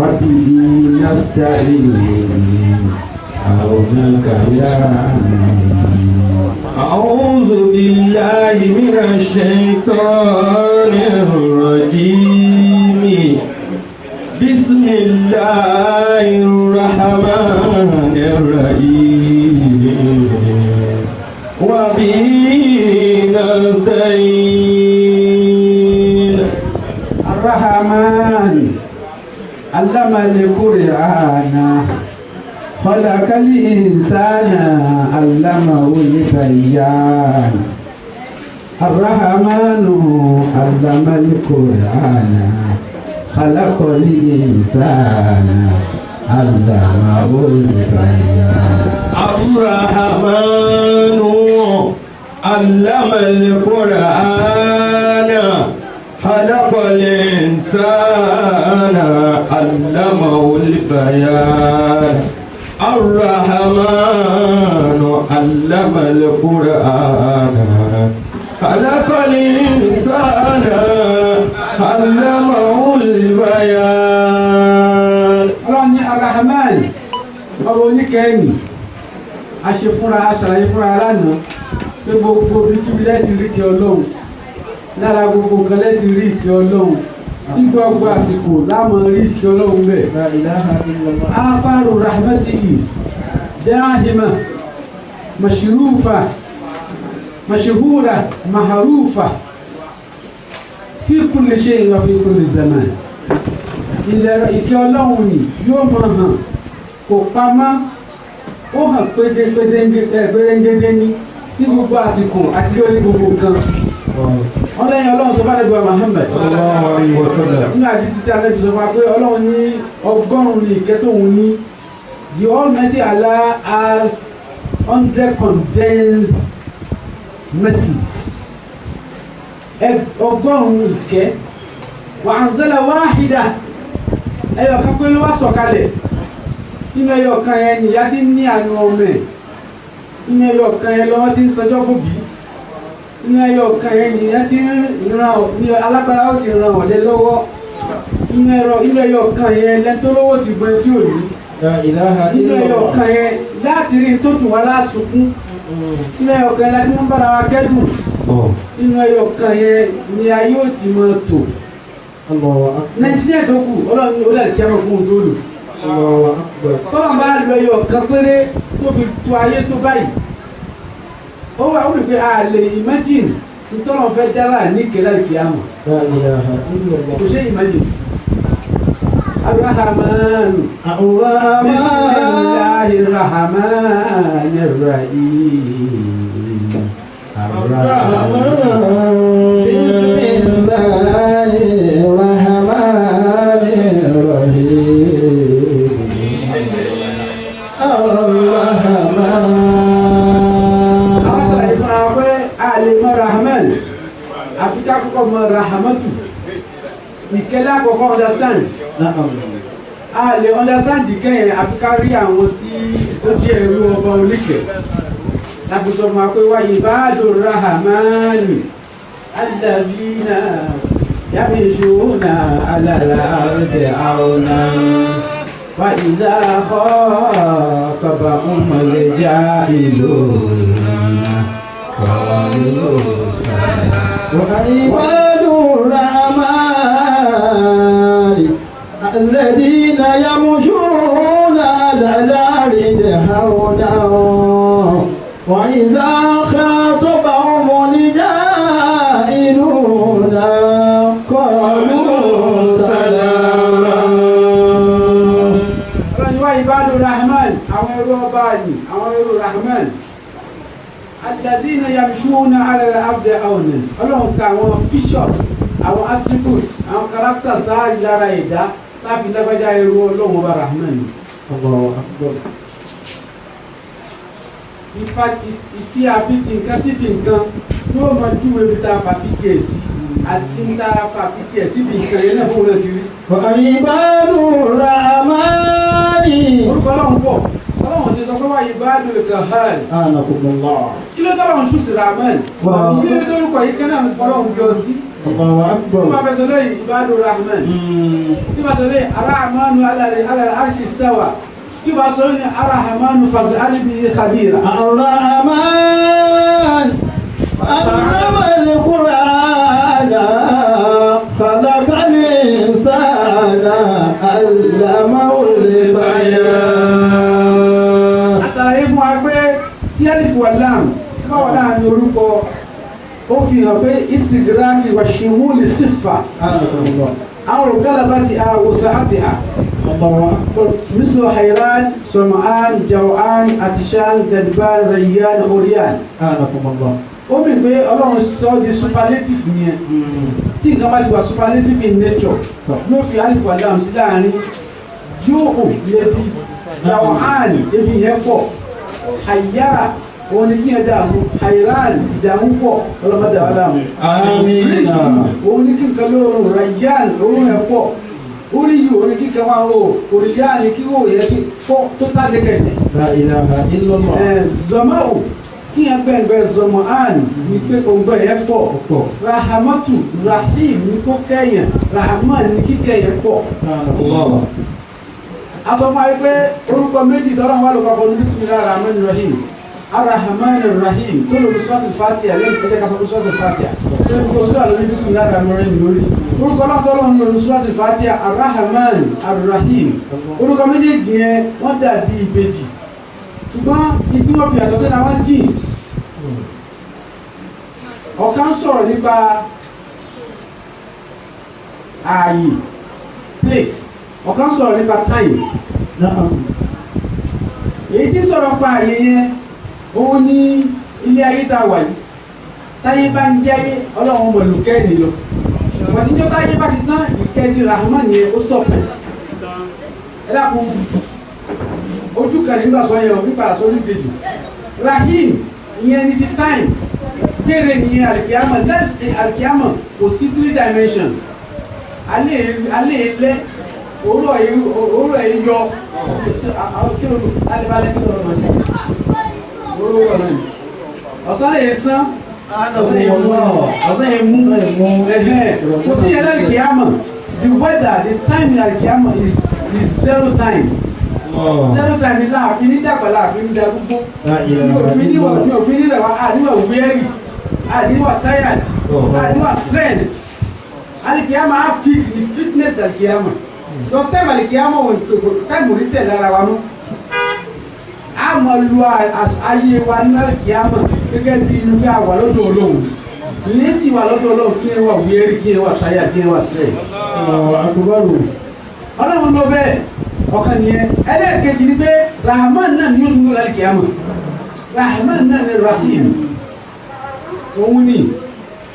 وبه نستعين عونك يا أعوذ بالله من الشيطان الرجيم بسم الله الرحمن الرحيم وبه نستعين الرحمن علم القرآن خلق الإنسان علمه البيان الرحمن علم القرآن خلق الإنسان علمه البيان الرحمن علم القرآن خلق الإنسان علمه البيان الرحمن علم القرآن خلق الإنسان علمه البيان راني الرحمن أقول كأني أشوفنا أشرح فنا لنا gbogbo bíkíbílẹ̀ ti rí kí ọlọ́run lára gbogbo kẹlẹ́ ti rí kí ọlọ́run tí gbogbo àsìkò láwọn rí kí ọlọ́run bẹ̀. afárò rahmatihi dáhìmá mashrufa mashhura maharufa fi kulli shay'in wa fi kulli zaman. ìlera ìkẹ́ ọlọ́run ni yóò máa hàn kò pamọ́ ó hàn pédéńgédé ní gbogbo àsìkò àti lórí gbogbo nǹkan. wọ́n lẹ́yìn ọlọ́run sọ fún àdébùwà Muhammad nínú àdìsí tí a lè sọ fún wa pé ọlọ́run ní ọgọ́rùn-ún ní ìkẹ́ tóun ní the Almighty Allah has 100 condensed mercies. ọgọ́rùn-ún ìkẹ́ wa anzala wahida ẹyọ kan pé ló wá sọ̀kalẹ̀ nínú ẹyọ kan yẹn nìyá ti ní àánú ọmọ ẹ̀ nínú ẹyọ kan yẹn lọ́wọ́ ti ń sọjọ́ fòbí nínú ẹyọ kan yẹn nìyẹn ti ń ran ní alágbára ó ti ran ọ̀lẹ lọ́wọ́ nínú ẹyọ kan yẹn lẹ́tọ́lọ́wọ́ ti gbọ́n tí ò ní nínú ẹyọ kan yẹn láti rí tó dùn wá lásùnkún nínú ẹyọ kan yẹn láti mú bára wa kẹ́dùn nínú ẹyọ kan yẹn ni ayé ò ti mọ tò nàìjíríà tó kù ọlọ́run ó dàbí kí a máa fún un tó lò tọ́lọ̀ bá lọ ẹyọ kan péré tó fi tu ayé tó báyìí ó wà ó rí pé a lè imagine ntọ́lọ̀ fẹ́ dára ní kẹlẹ́ ìkìyàmọ̀ kò ṣe imagine. الرحمن بسم الله الرحمن الرحيم الرحمن بسم الله الرحمن الرحيم الرحمن Africa kọ́kọ́ mọ rahamatu ìkẹlẹ àkọ́kọ́ understand a lè understand ìkẹyìn Africa rí àwọn tí ó jẹ́ ẹrú ọba oníkẹ láti sọ fún wa pé wáyé báàdù rahamani alladhina yamshuna ala al-ardi auna wa idha khatabahum al-jahiluna qalu وعباد الرحمن الذين يمشون على الأرض هونا وإذا خاطبهم الجاهلون قالوا سلاما. وعباد الرحمن أو الرحمن الذين يمشون على الأرض هونا. Ọlọ́run ka àwọn features àwọn attributes àwọn characters tá a lára ẹ̀dá láti lágbájá ẹrú Ọlọ́run ọba Rahman. ìfi àfihàn nǹkan síbi nǹkan yóò máa júwe bí tá a fà fi kíyè sí àti ń tá a fà fi kíyè síbi nǹkan yẹn náà fún wọn ti rí. Ibadu Rahmani. orúkọ Ọlọ́run pọ̀ Ọlọ́run ti sọ pé wáyé Ibadu Kahal. Kí ló tọ́lọ̀ ń ṣùsì Rahman? Kí ló tọ́lùkọ̀ yìí kẹ́nà Ọlọ́run bí ọtí? Allahu akbar. tí wọ́n fẹ́ sọ lóyìn ibadu rahman tí wọ́n sọ lóyìn arahmanu ala arshi istawa tí wọ́n sọ lóyìn arahmanu fas'al bihi khabira. Ar-Rahman allama al-Qur'ana khalaqa al-insana allamahu al-bayan. àṣàlàyé fún wa pé tí alifu alam bá wà láàrin orúkọ ó fi hàn pé istigraki wa shimuli sifa àwọn galabati a wusa'ati a مثل حيران سمعان جوعان عطشان جدبان ريان أوريان. ó fi pé ọlọ́run sọ di superlative yẹn tí nǹkan bá ti wà superlative in nature yóò fi alifu alam sí láàrin yóò lébi jawaan ebi yẹn pọ̀ hayara òun ni kí ẹ dààmú hayran ìdààmú pọ̀ ọlọ́mọdé wa dààmú. Àmín. òun ni kí nǹkan lóorùn rayyan òun yẹn pọ̀ orí yìí òun ni kí nǹkan máa wò òrìyá ni kí wò yẹ kí pọ̀ tó tá lẹ́kẹ̀ẹ́. La ilaha illallah. zọmọ́ọ̀ kí yẹn gbẹ̀ngbẹ̀ zọmọ́ àánì ní pé òǹgbẹ̀ yẹn pọ̀ rahamatu rahim ní kó kẹ́yìn rahman ní kí kẹ́yìn pọ̀. asọ́fún ayé pé orúkọ méjì tọ́lá wà lóko ọkọ̀ ní bismillahir rahmanir rahim arahmanir rahim tó lórí sọ́ọ̀tì fàtíà lẹ́yìn kẹjẹ ká sọ́ọ̀tì sọ́ọ̀tì fàtíà tó ní kó sọ́ọ̀tì lórí bismillahir rahmanir rahim lórí orúkọ náà tọ́lá ní lórí sọ́ọ̀tì fàtíà arahman arrahim orúkọ méjèèjì yẹn wọ́n dàbí ìbejì ṣùgbọ́n ìdí wọn fi àtọ́sí náà wọ́n jìn ọ̀kan sọ̀rọ̀ nípa ààyè place ọ̀kan sọ̀rọ̀ nípa time èyí tí sọ̀rọ̀ pa ààyè yẹn òun ní ilé ayé tá a wà yìí táyé bá ń jẹ́ ọlọ́run mọ̀lú kẹ́ẹ̀nì lọ pàtí tí ó táyé bá ti tán ìkẹ́ẹ̀dì rahman yẹn ó sọ̀pẹ̀ ẹ dákun ojú kan nígbà sọ yẹn nípa àsọjú kejì rahim ìyẹn ní ti time gbére nìyẹn alikiyama láti alikiyama kò sí 3 dimension alẹ́ ilẹ̀ òwúrọ̀ yìí yọ kílódù alẹ́bàálẹ́ kílódù ọ̀nà yìí òwúrọ̀ ọ̀nà yìí ọ̀sán lè sán ọ̀sán yìí mú kò sí yẹn lẹ́yìn kìámà the weather the time in alikiyama is 0 time 0 time is láàfin ní dàgbàlá àfin ní dàgbùgbò ní òfin nílẹ̀ wa àdíwà weary àdíwà tired àdíwà stressed alikiyama á fit the fitness alikiyama donc tẹ́lẹ̀ alikiyama wọ̀ tẹ́lẹ̀ rí tẹ̀ lára wa mọ́ a mọ̀ lu ayé wa ní alikiyama gẹ́gẹ́ bí inú bí a wà lọ́dọ̀ Ọlọ́run ní sì wà lọ́dọ̀ Ọlọ́run kí ẹ wà weary kí ẹ wà tired kí ẹ wà stressed. Ọlọ́run ló bẹ́ẹ̀ ọkàn nìyẹn ẹlẹ́ẹ̀kejì ni pé rahman náà ni ó tún lọ́la alikiyama rahman náà ni rahim òun ni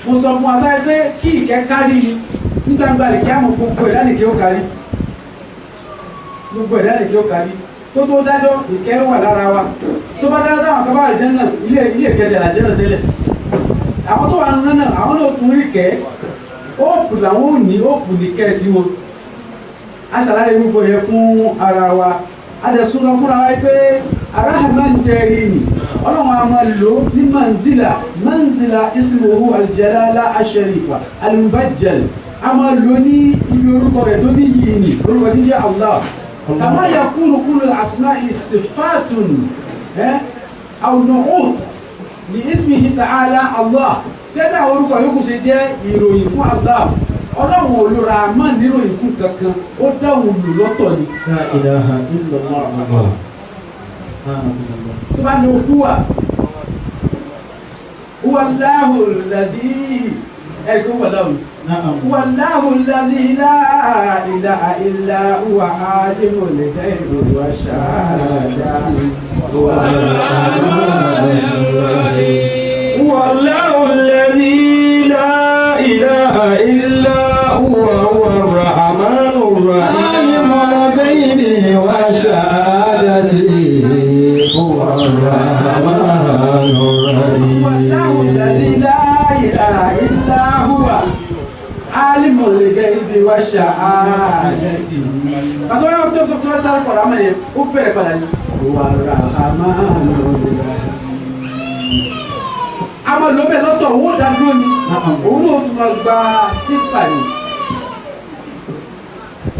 mo sọ fún wa báyìí pé kí ìkẹ́ kárí nígbà gba alikiyama gbogbo ẹ̀dá nìkẹ́ ó kárí gbogbo ẹ̀dá nìkẹ́ ó kárí tó tó dájọ́ ìkẹ́ wà lára wa tó bá dájọ́ táwọn akọ́bá àlìjẹ́nà ilé ìkẹ́jẹ̀ àlìjẹ́nà tẹ́lẹ̀ àwọn tó wà nínú náà àwọn náà tún rí kẹ́ óòpù làwọn ò ní óòpù ní kẹ́ tí wọn aṣàlàyé gbogbo yẹn fún ara wa adẹ̀sùn lọ fúnra wa pé arahman tẹ̀rí ni ọlọ́run a máa lò ní manzila ismuhu aljalala asharifa almubajjal a máa lò ní ibi orúkọ rẹ̀ tó ní yìí ni orúkọ tí jẹ́ Allah kama yakunu kullu asma'i sifatun aw nu'ut li ismihi ta'ala Allah tẹ́lẹ̀ àwọn orúkọ yòókù ṣe jẹ́ ìròyìn fún Allah ọlọ́run olùra àmọ́ níròyìn fún kankan ó dáhùn lù lọ́tọ̀ ni. La ilaha illallah. tó bá ní okú wa wàláhù làzí ẹ̀kú wàláhù wàláhù làzí ilaha illa huwa alimul ghaibi wa shahada wallahu alladhi la ilaha illa huwa ar-rahmanur rahim alimul ghaibi wa shahadati huwa ar-rahmanur rahim wallahu alladhi la ilaha illa huwa alimul ghaibi wa shahadati. Pàtó yóò tó tó dára kọ̀ọ̀rọ̀ àmọ́ yẹn ó bẹ̀rẹ̀ padà ní huwa ar-rahmanur rahim. àmọ́ lóbẹ̀ lọ́tọ̀ owó dádúró ni òun náà tún máa gba sípà ni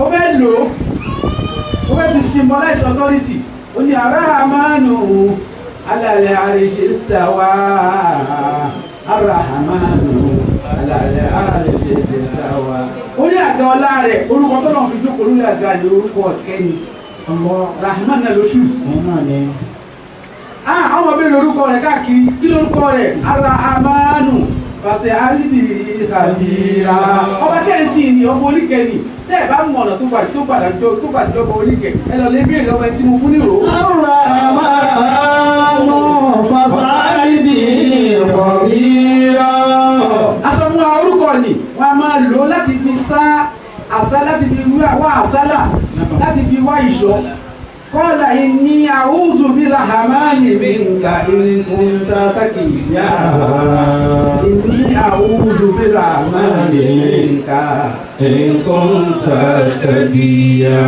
ó fẹ́ lò ó fẹ́ fi symbolize authority ó ní arahamanu alàlẹ́ àrèṣe sàwà arahamanu alàlẹ́ àrèṣe sàwà ó ní àga ọlá rẹ̀ orúkọ tó náà fi jókòó lórí àga ní orúkọ kẹ́ni rahman náà lóṣù àwọn ọmọ bẹ́ẹ̀ lórúkọ rẹ̀ káàkiri kí lórúkọ rẹ̀ arahamanu pàṣẹ alìdì ìkàbíra ọba tẹ́ẹ̀sì ni ọmọ oníkẹ́ni tẹ́ ẹ̀ bá mọ̀ ọ̀nà tó padà jọba oníkẹ́ ẹ lọ lé bí èlò ọmọ tí mo fún nírò. arahamanu pàṣẹ alìdì ìkàbíra. aṣọ fún wa orúkọ ni wọn a máa lò láti fi sá àṣà láti fi wá àṣálà láti fi wá ìṣọ́. Qala inni a'udhu birrahmani minka in kunta taqiyya. Inni a'udhu birrahmani minka in kunta taqiyya.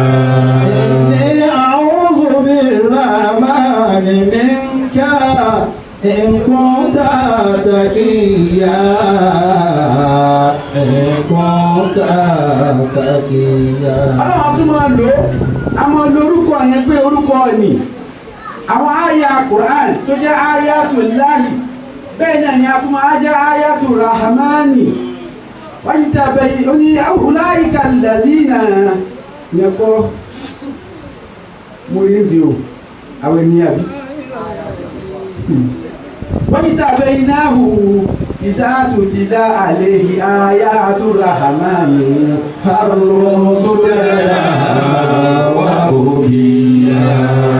Inni a'udhu birrahmani minka in kunta taqiyya. In kunta taqiyya. Ọlọ́run tún máa lò àwọn olórúkọ yẹn pé orúkọ ni àwọn àyà Qur'an tó jẹ́ ayatul lahi bẹ́ẹ̀ náà ni a tún máa jẹ́ ayatul rahmani wáyé tí a bẹ̀ yìí ó ní ulaika alladhina yẹ̀kọ́ mo rí bí o àwọn ènìyàn bí wáyé tí a bẹ̀ yìí náà hù ìsáàtù ti dá àlehi ayatul rahmani farru sujada wa bukiya.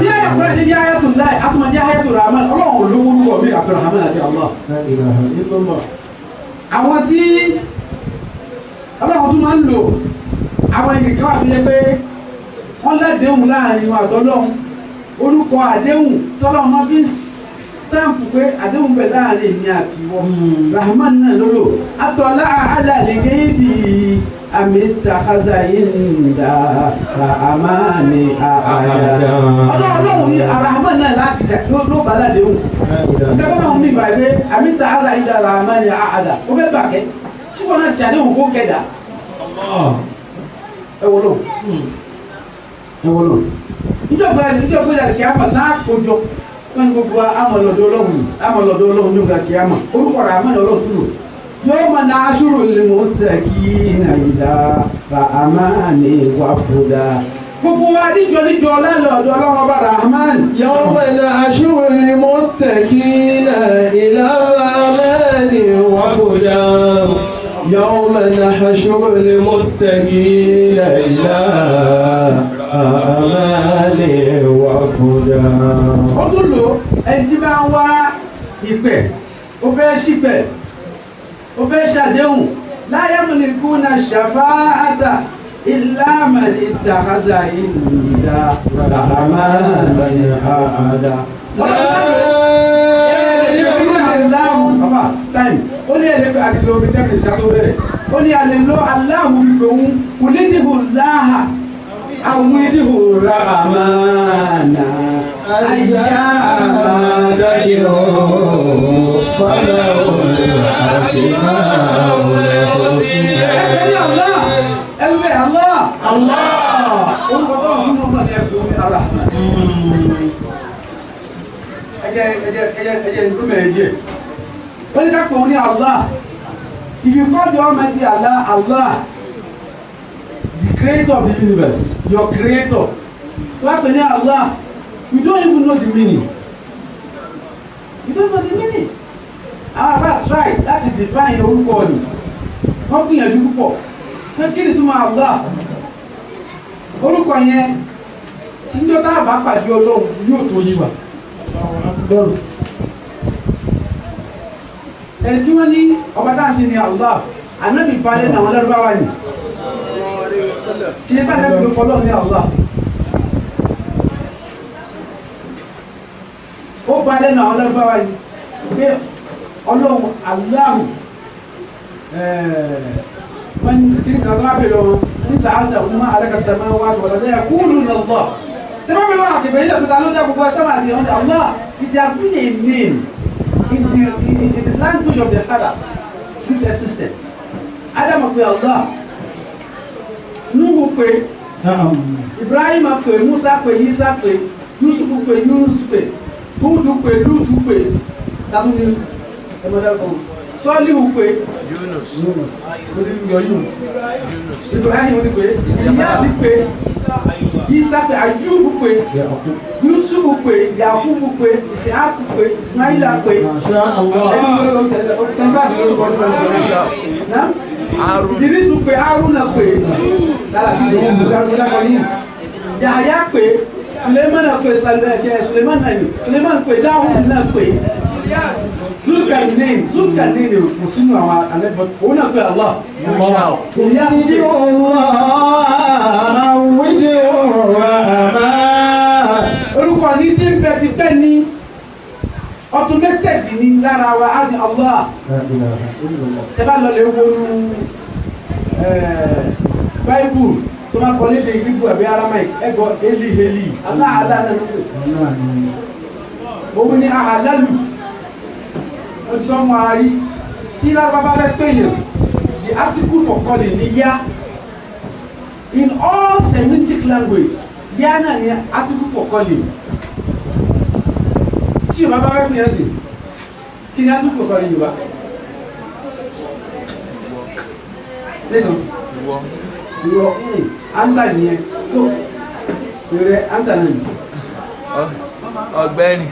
Bí ayé àkùrẹ́ ṣe jẹ́ ayatul lahi a tún máa jẹ́ ayatul rahman ọlọ́run olówó orúkọ mi Abdurrahman àti Allah. Àwọn tí ọlọ́run tún máa ń lò àwọn ènìyàn wà fi yẹ pé wọ́n ládéhùn láàrin wọn àtọ́lọ́run orúkọ àdéhùn tọ́lọ́run máa fi ń stamp pé àdéhùn bẹ̀ láàrin èmi àti wọn Rahman náà lólò àtọ̀lá àdàlẹ́gẹ́dì àmì tàkàzà ìndà Rahmani àhàdà. Ọlọ́run ní Rahman náà láti ló bá ládéhùn ìjọba náà ní ìgbà pé àmì tàkàzà ìndà Rahmani àhàdà ó fẹ́ bàkẹ́ tí wọn náà ti àdéhùn kó kẹ́dà. ẹ wọlọ ìjọba ìjọba kí a mọ̀ láàkójọ wọn gbogbo amọ̀lọ́dọ̀ ọlọ́run ní ọgbà kí a mọ̀ orúkọ rẹ̀ àmọ́ ọlọ́run tó lò yóò mọ̀ náà aṣọ́rò lè mọ̀ tẹ̀kí nàìjíríà bá a máa ní wà fúdà. gbogbo wa níjọ lálọ́dọ̀ ọlọ́run ọba Rahman. yawma nahshuru al-muttaqina ila ar-rahmani wafda. yawma nahshuru al-muttaqina ila ar-rahmani wafda. ó tún lò ẹni tí bá ń wá ìpẹ̀ ó fẹ́ ṣìpẹ̀ ó fẹ́ ṣàdéhùn la yamlikuna shafa'ata illa man ittakhadha inda rahmani ahada. ó ní ẹ̀lẹ́fẹ́ àti lóbi tẹ́kì ìṣàkó bẹ̀rẹ̀ ó ní àlèlò aláhùn ìgbòhun kò ní dìbò láhà àwọn ìdìbò rahmana ayyama dayo falahu al-asmaul husna. ẹgbẹ́ Allah orúkọ tó ń fún ọmọ ní ẹgbẹ́ omi Ar-Rahman. ẹjẹ ìgbìmọ̀ ẹ̀jẹ̀ ó ní kápẹ́ òun ní Allah. If you call the Almighty Allah, the creator of the universe, your creator, tó bá pè ní Allah, you don't even know the meaning. You don't know the meaning. Àwọn àbá try láti define orúkọ ni wọ́n gbìyànjú púpọ̀ pé kí ni túmọ̀ Allah orúkọ yẹn tí ní ọ̀tá àbá pàdé ọlọ́run yóò tó yí wa ẹni tí wọ́n ní ọba tá à ń sin ní Allah ànábì balẹ̀ náà wọn lárúbáwá ni kí ni ká lẹ́bi ló fọlọ́ ní Allah ó balẹ̀ náà wọn lárúbáwá ni pé ọlọ́run Allahu wọ́n kí ni kàdúrà bẹ̀rẹ̀ wọn ní sàáńtà wọn máa alẹ́ ka sẹ́mẹ́ wá tó wọlé ẹ̀ kúlù ní Allah tẹ́lẹ̀ bẹ̀rẹ̀ wọn àti bẹ̀rẹ̀ ìjọba ló dẹ́ gbogbo ẹsẹ̀ máa ti hàn Allah it has been a name in the language of the Arab since existence. Adam pe Allah, Nuhu pe, Ibrahim pe, Musa pe, Isa pe, Yusuf pe, Yunus pe, Hudu pe, Lutu pe, Tamuni, Solihu pe, Yunus, Ibrahim pe, Iyasi pe, Isa pe, Ayubu pe, Yusuf pe, Yakubu pe, Isaac pe, Ismaila pe, Idrisu pe, Haruna pe, Yahya pe, Suleiman pe, Suleiman pe, Dawud na pe, Zulkarnain kò sínú àwọn alẹ́bọ̀ òun náà pe Allah. Orúkọ ní tí ń bẹ ti pẹ́ ní automated ní lára wa á ní Allah. Tẹ́lá lọ lè wọnú Bible tó máa kọ́ lédè Hebrew àbí Aramaic ẹ̀gọ́ Eli aláàlá náà ló pè. Òun ni àhàlálù ọ̀sán àárí tí lábábá fẹ́ pèèyàn the article for calling ni yá in all Semitic language yá náà ni article for calling tí Yorùbá bá fẹ́ pèèyàn sí kí ni article for calling Yorùbá lẹ́nu ìwọ anta nìyẹn tó rẹ anta náà ni ọ̀gbẹ́ni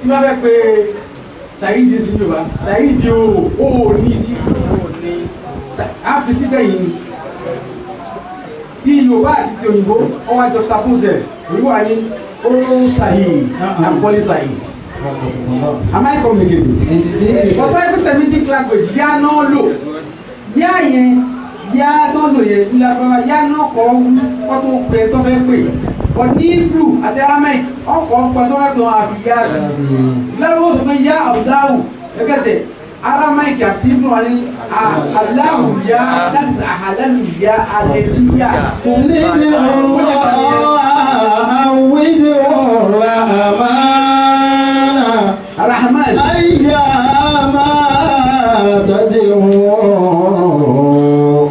tí wọ́n fẹ́ pé Saheed sí Yorùbá Saheed o ní tí a fi síbẹ̀ yìí tí Yorùbá àti ti òyìnbó ọwọ́ àjọ sàkóso èyí wà ní o Saheed and Poly Saheed. Am I communicating? But for every Semitic language yá náà lò yá yẹn yá náà lò yẹn ìlànà yá náà kọ́ kọ́ tó pẹ́ tó fẹ́ pè but ní Hebrew àti Aramaic ọkọ̀ ọ̀pọ̀ tó wá tó àfi yá sí lẹ́rú ó sọ pé yá Allahu ẹgbẹ́tẹ̀ Aramaic àti Hebrew wà ní Allahu yá láti àhàlẹ́lù yá hallelujah. Rahman ayyama tad'u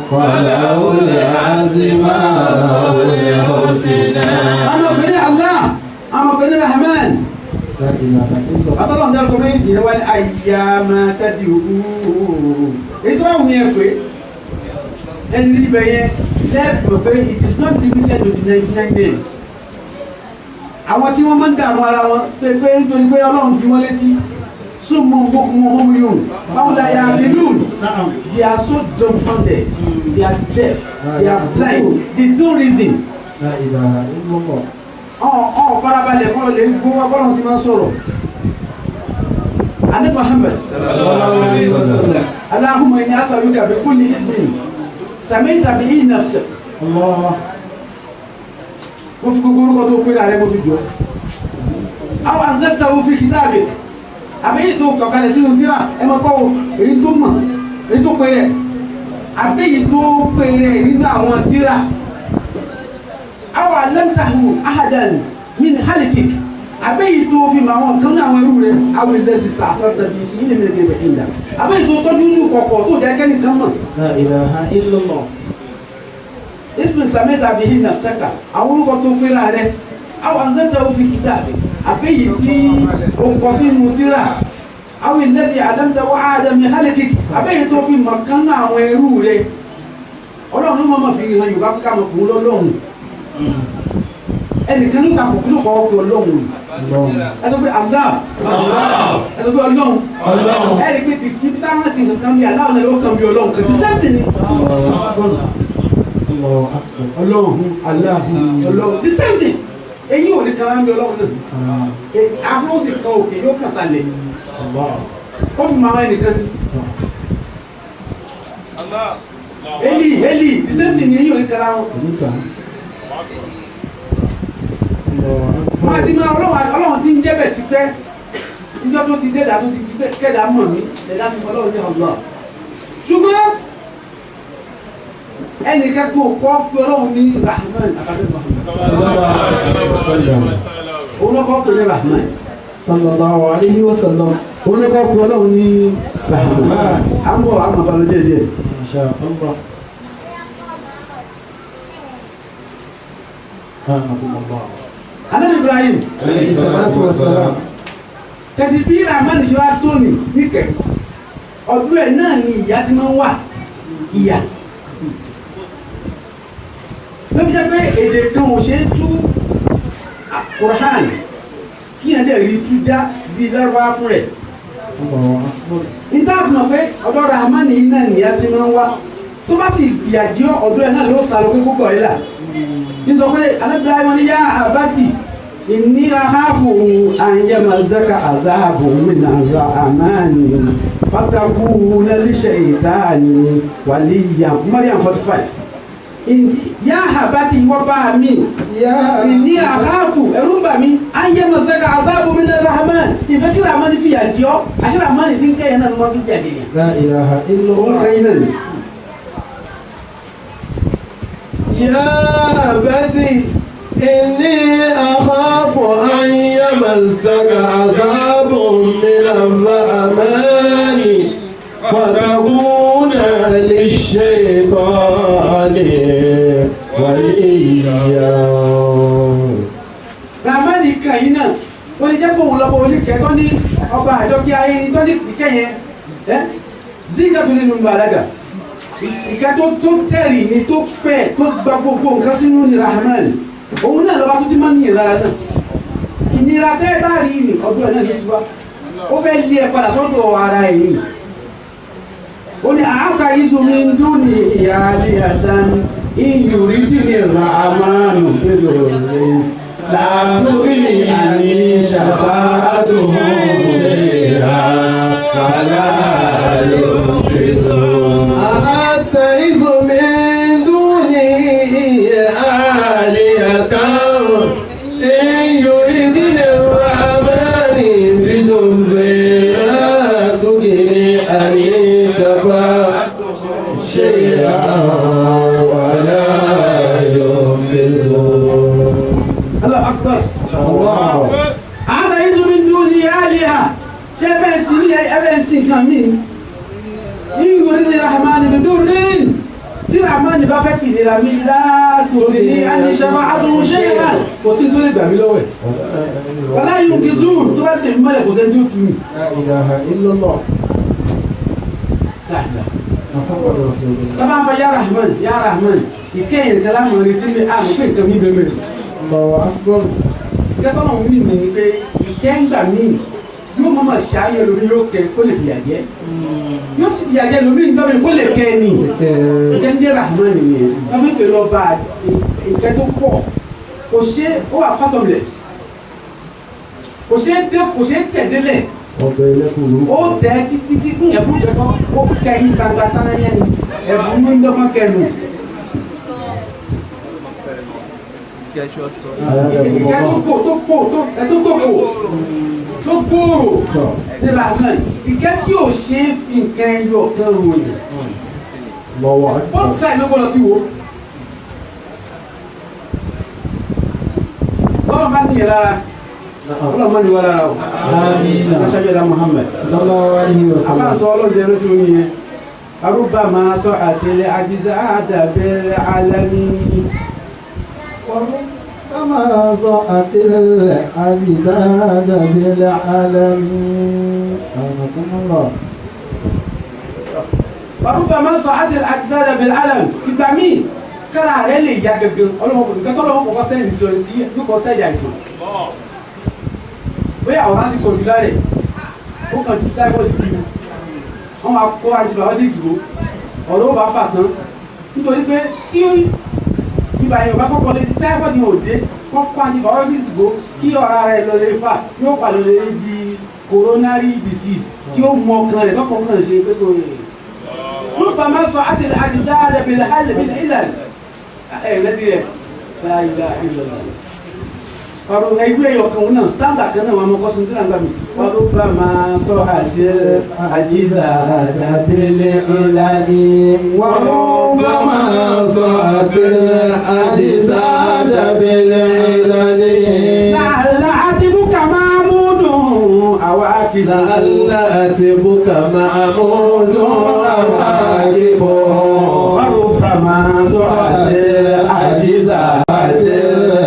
falahul asmaul husna. Rahman atọ́lọ́ ń dárúkọ méjì ní wáyé ayyama tad'u èyí tó bá wù ní ẹ pé ẹni ní ibẹ̀ yẹn lẹ́ẹ̀kọ̀ pé it is not limited to the 99 days. Àwọn tí wọ́n máa ń dààmú ara wọn ṣe pé nítorí pé Ọlọ́run fi wọ́n létí súnmọ́ gbókun wọn mú yòó báwo la yà á lè lù they are so dumbfounded they are deaf they are blind they don't reason. Farabalẹ̀ kọ́ lè gbó wọn bọ́lọ̀ tí máa ń sọ̀rọ̀. Adé Muhammad Allahumma inni as'aluka bi kulli ismin samaita bihi nafsak. Mo fi gbogbo orúkọ tó pé rẹ̀ mo fi jọ. Aw anzaltahu fi kitabik. Àbí èyí tó kọ̀kalẹ̀ sínú tírà ẹ máa kọ́ èyí tó mọ̀ èyí tó pé rẹ̀. Àbí èyí tó pé rẹ̀ nínú àwọn tírà. Aw allamtahu ahadan min khalqik. Àbí èyí tó fi mọ àwọn kan ní àwọn ẹrú rẹ̀ àwọn ilé sísá àsọ̀tà bíi ti ilé mi lè gbé ìlà. Àbí èyí tó tọ́jú ní kọ̀kọ̀ tó jẹ́ kẹ́nìkan mọ̀. La ilaha illallah. Ismi sameta bihi nafsaka àwọn orúkọ tó pé láàrẹ àwọn anzaltahu fi kitabik àbẹ́yì tí o kọ sínú tírà àwọn alladhi allamtahu ahadan min khalqik àbẹ́yì tó fi mọ̀ kán náà àwọn ẹrú rẹ̀ Ọlọ́run ló mọ̀ fi hàn Yorùbá kíkà mọ̀ fún lọ́lọ́run ẹnìkan ní ìsàkókò ló kọ́ ọ́ Ọlọ́run ẹ sọ pé Allah ẹ sọ pé Ọlọ́run ẹ rí pé tìsíkí táwọn ti nǹkan bí aláwọ̀ náà ló kàn bí Ọlọ́run kò tí sẹ́ǹtì ni. Ọlọ́run the same thing èyí ò ní kan án bí Ọlọ́run náà àbúrò sì kan òkè yóò kàn sálẹ̀ ó fi máa ẹnìkan Eli the same thing èyí ò ní kan án máa ti máa Ọlọ́run ti ń jẹ́ bẹ̀ ti pẹ́ níjọ́ tó ti dẹ́dà tó ti kẹ́dà mọ̀ mí lẹ́dà fi Ọlọ́run jẹ́ ọ̀gbọ́n ṣùgbọ́n ẹnìkan kò kọ́ pé Ọlọ́run ní Rahman àkàtúntò òun ló kọ́ pé ní Rahman sallallahu alayhi wa sallam. oníkọ́ kú ọlọ́run ní rahman àmọ́ balùwẹ̀ díẹ̀. Insha Allah. Ànábì Ibrahim Alayhi salatu wa salam. kẹsì tí rahman ṣe wá tóni níkẹ ọdún ẹ náà ni ìyá ti máa ń wà ìyá ló fi jẹ́ pé èdè kan ò ṣe é tú Qur'an kí ẹ̀ dẹ̀ rí tú já bí lárúbá fún rẹ̀ níta àtúnọ̀ pé ọ̀dọ̀ rahman yìí náà nìyá ti máa ń wá tó bá sì ìyàjọ́ ọ̀dọ̀ ẹ̀ náà ló sàlọ pé kókò ẹ̀ là nítorí pé alábìláyé wọn ni yá àbátì ìní aháàbò àyẹ̀mọ̀zẹ́ka àzáàbò mìnàzà àmáàní pátákù lẹ́lẹ́sẹ̀ ìdáàní wàlíyà Mariam 45 yá àbátì wọ́n bá mi ìní aháàbò ẹ̀rú ń bà mí àyẹ̀mọ̀zẹ́ka àzáàbò mìnàzà àmáàní ìfẹ́ kí ramani fi yà jọ́ àṣẹ ramani ti ń kẹ́yẹ náà ni wọ́n fi jáde yẹn. La ilaha illallah. يا أبتي إني أخاف أن يمسك عذاب من الرحمن فتكون للشيطان وليا. ramani kan yìí náà ó lè jẹ́ kó òun lọ́pọ̀ oníkẹ́ tó ní ọba àjọkí ayé ni tó ní ìkẹ́ yẹn zika tó nínú bàlágà ìkẹ́ tó tẹ̀rì ni tó pẹ́ tó gba gbogbo nǹkan sínú ní rahman òun náà lọ́ba tó ti máa ń yìn lára náà ìnira tẹ́ táàrí ni ọdún ẹ̀ náà ló ti wá ó fẹ́ lé ẹ padà sọ́dọ̀ ara ẹ̀ yìí ó ní àáka ìzùmí ń dún ní ìyá alẹ́ àdán ìyòrí dì ní rahman òkèlè rẹ̀ làbúrì àní ṣàfàtúhù lèra kàlá yòókèzò. أتخذ من دونه آلهة إن يردني الرحمن بضر لا تغني عني شفاعتهم شيئا ولا ينقذون. الله أكبر. الله. أتخذ من دونه آلهة شبه سنين أبن سن كمين يقول الرحمن بدورين الرحمن بقى في الرحمن لا تغني عن شفاعته شيئا وسيد ولد بعملوه ولا ينقذون تبارك الملك وزنجوك لا إله إلا الله. لا لا محمد رسول الله. طبعا فيا رحمن يا رحمن يكين الكلام ورسم وين كم يبمر الله أكبر. كتبنا من في يكين بعمين yóò mọ̀ máa ṣàyẹ̀ lórí yóò kẹ́ kó lè fìyà jẹ yóò sì fìyà jẹ lórí nígbà mi kó lè kẹ́ ni ìjẹ́ ń jẹ́ rahman nìyẹn wọ́n fi pè lọ bá ìkẹ́ tó pọ̀ kò ṣe ó wà fathomless kò ṣe tẹ̀délẹ̀ ó tẹ̀ títí tí fún ẹ̀bùn ìjọba ó kẹ́ yín gbangba tánà yẹn ni ẹ̀bùn ní ìjọba kẹnu ìkẹ́ tó pọ̀ tó gbòòrò ní rahman ìkẹ́ tí ò ṣe é fi nǹkan ẹyọ kan ròyìn bọ́ọ̀sì sáì ló gbọ́dọ̀ tí wo bọ́ọ̀ máa ń nìyẹn lára ọlọ́ọ̀ máa ń nìyẹn lára o aṣáájú Muhammad abáṣọ ọlọ́ọ̀dẹ ló tún yẹn arúgbà máa sọ àtẹlẹ àjíṣà àdàbẹ̀rẹ̀ alẹ́mí. كما ضاءت الأجداد بالعالمين. أنكم الله. وربما صعد الأجساد بالعلم كتامين كلا عليه يا جدّ ọlọ́mọ kọ́tọ́lọ́ wọn kọ́kọ́ sẹ́yìn sí orí yóò kọ́ sẹ́yìn àìsàn bóyá àwọn láti kọ̀ jùlọ rẹ̀ ó kàn ju typhoid bí wọ́n máa kó antibiotics bò ọ̀rọ̀ ó bá fà tán nítorí pé kí ibà yẹn ò bá kọ́kọ́ lé typhoid yẹn ò dé wọ́n kó antibiotics bò kí ọ̀rá rẹ̀ lọ lè fà yóò padà lè di coronary disease tí ó mọ ọkàn rẹ̀ lọ́kọ̀ọ́ kan ṣe pé kò yẹ. ربما صعد الأجداد بالحل بالعلل الذي لا إله إلا الله ọ̀rọ̀ ẹgbẹ́ ọ̀kan náà standard kan náà wọn mọ́kọ́ sun sílẹ̀ nígbàmí وربما صعد الأجداد بالعلل وربما صعد الأجساد بالعلل لعل عتبك معمود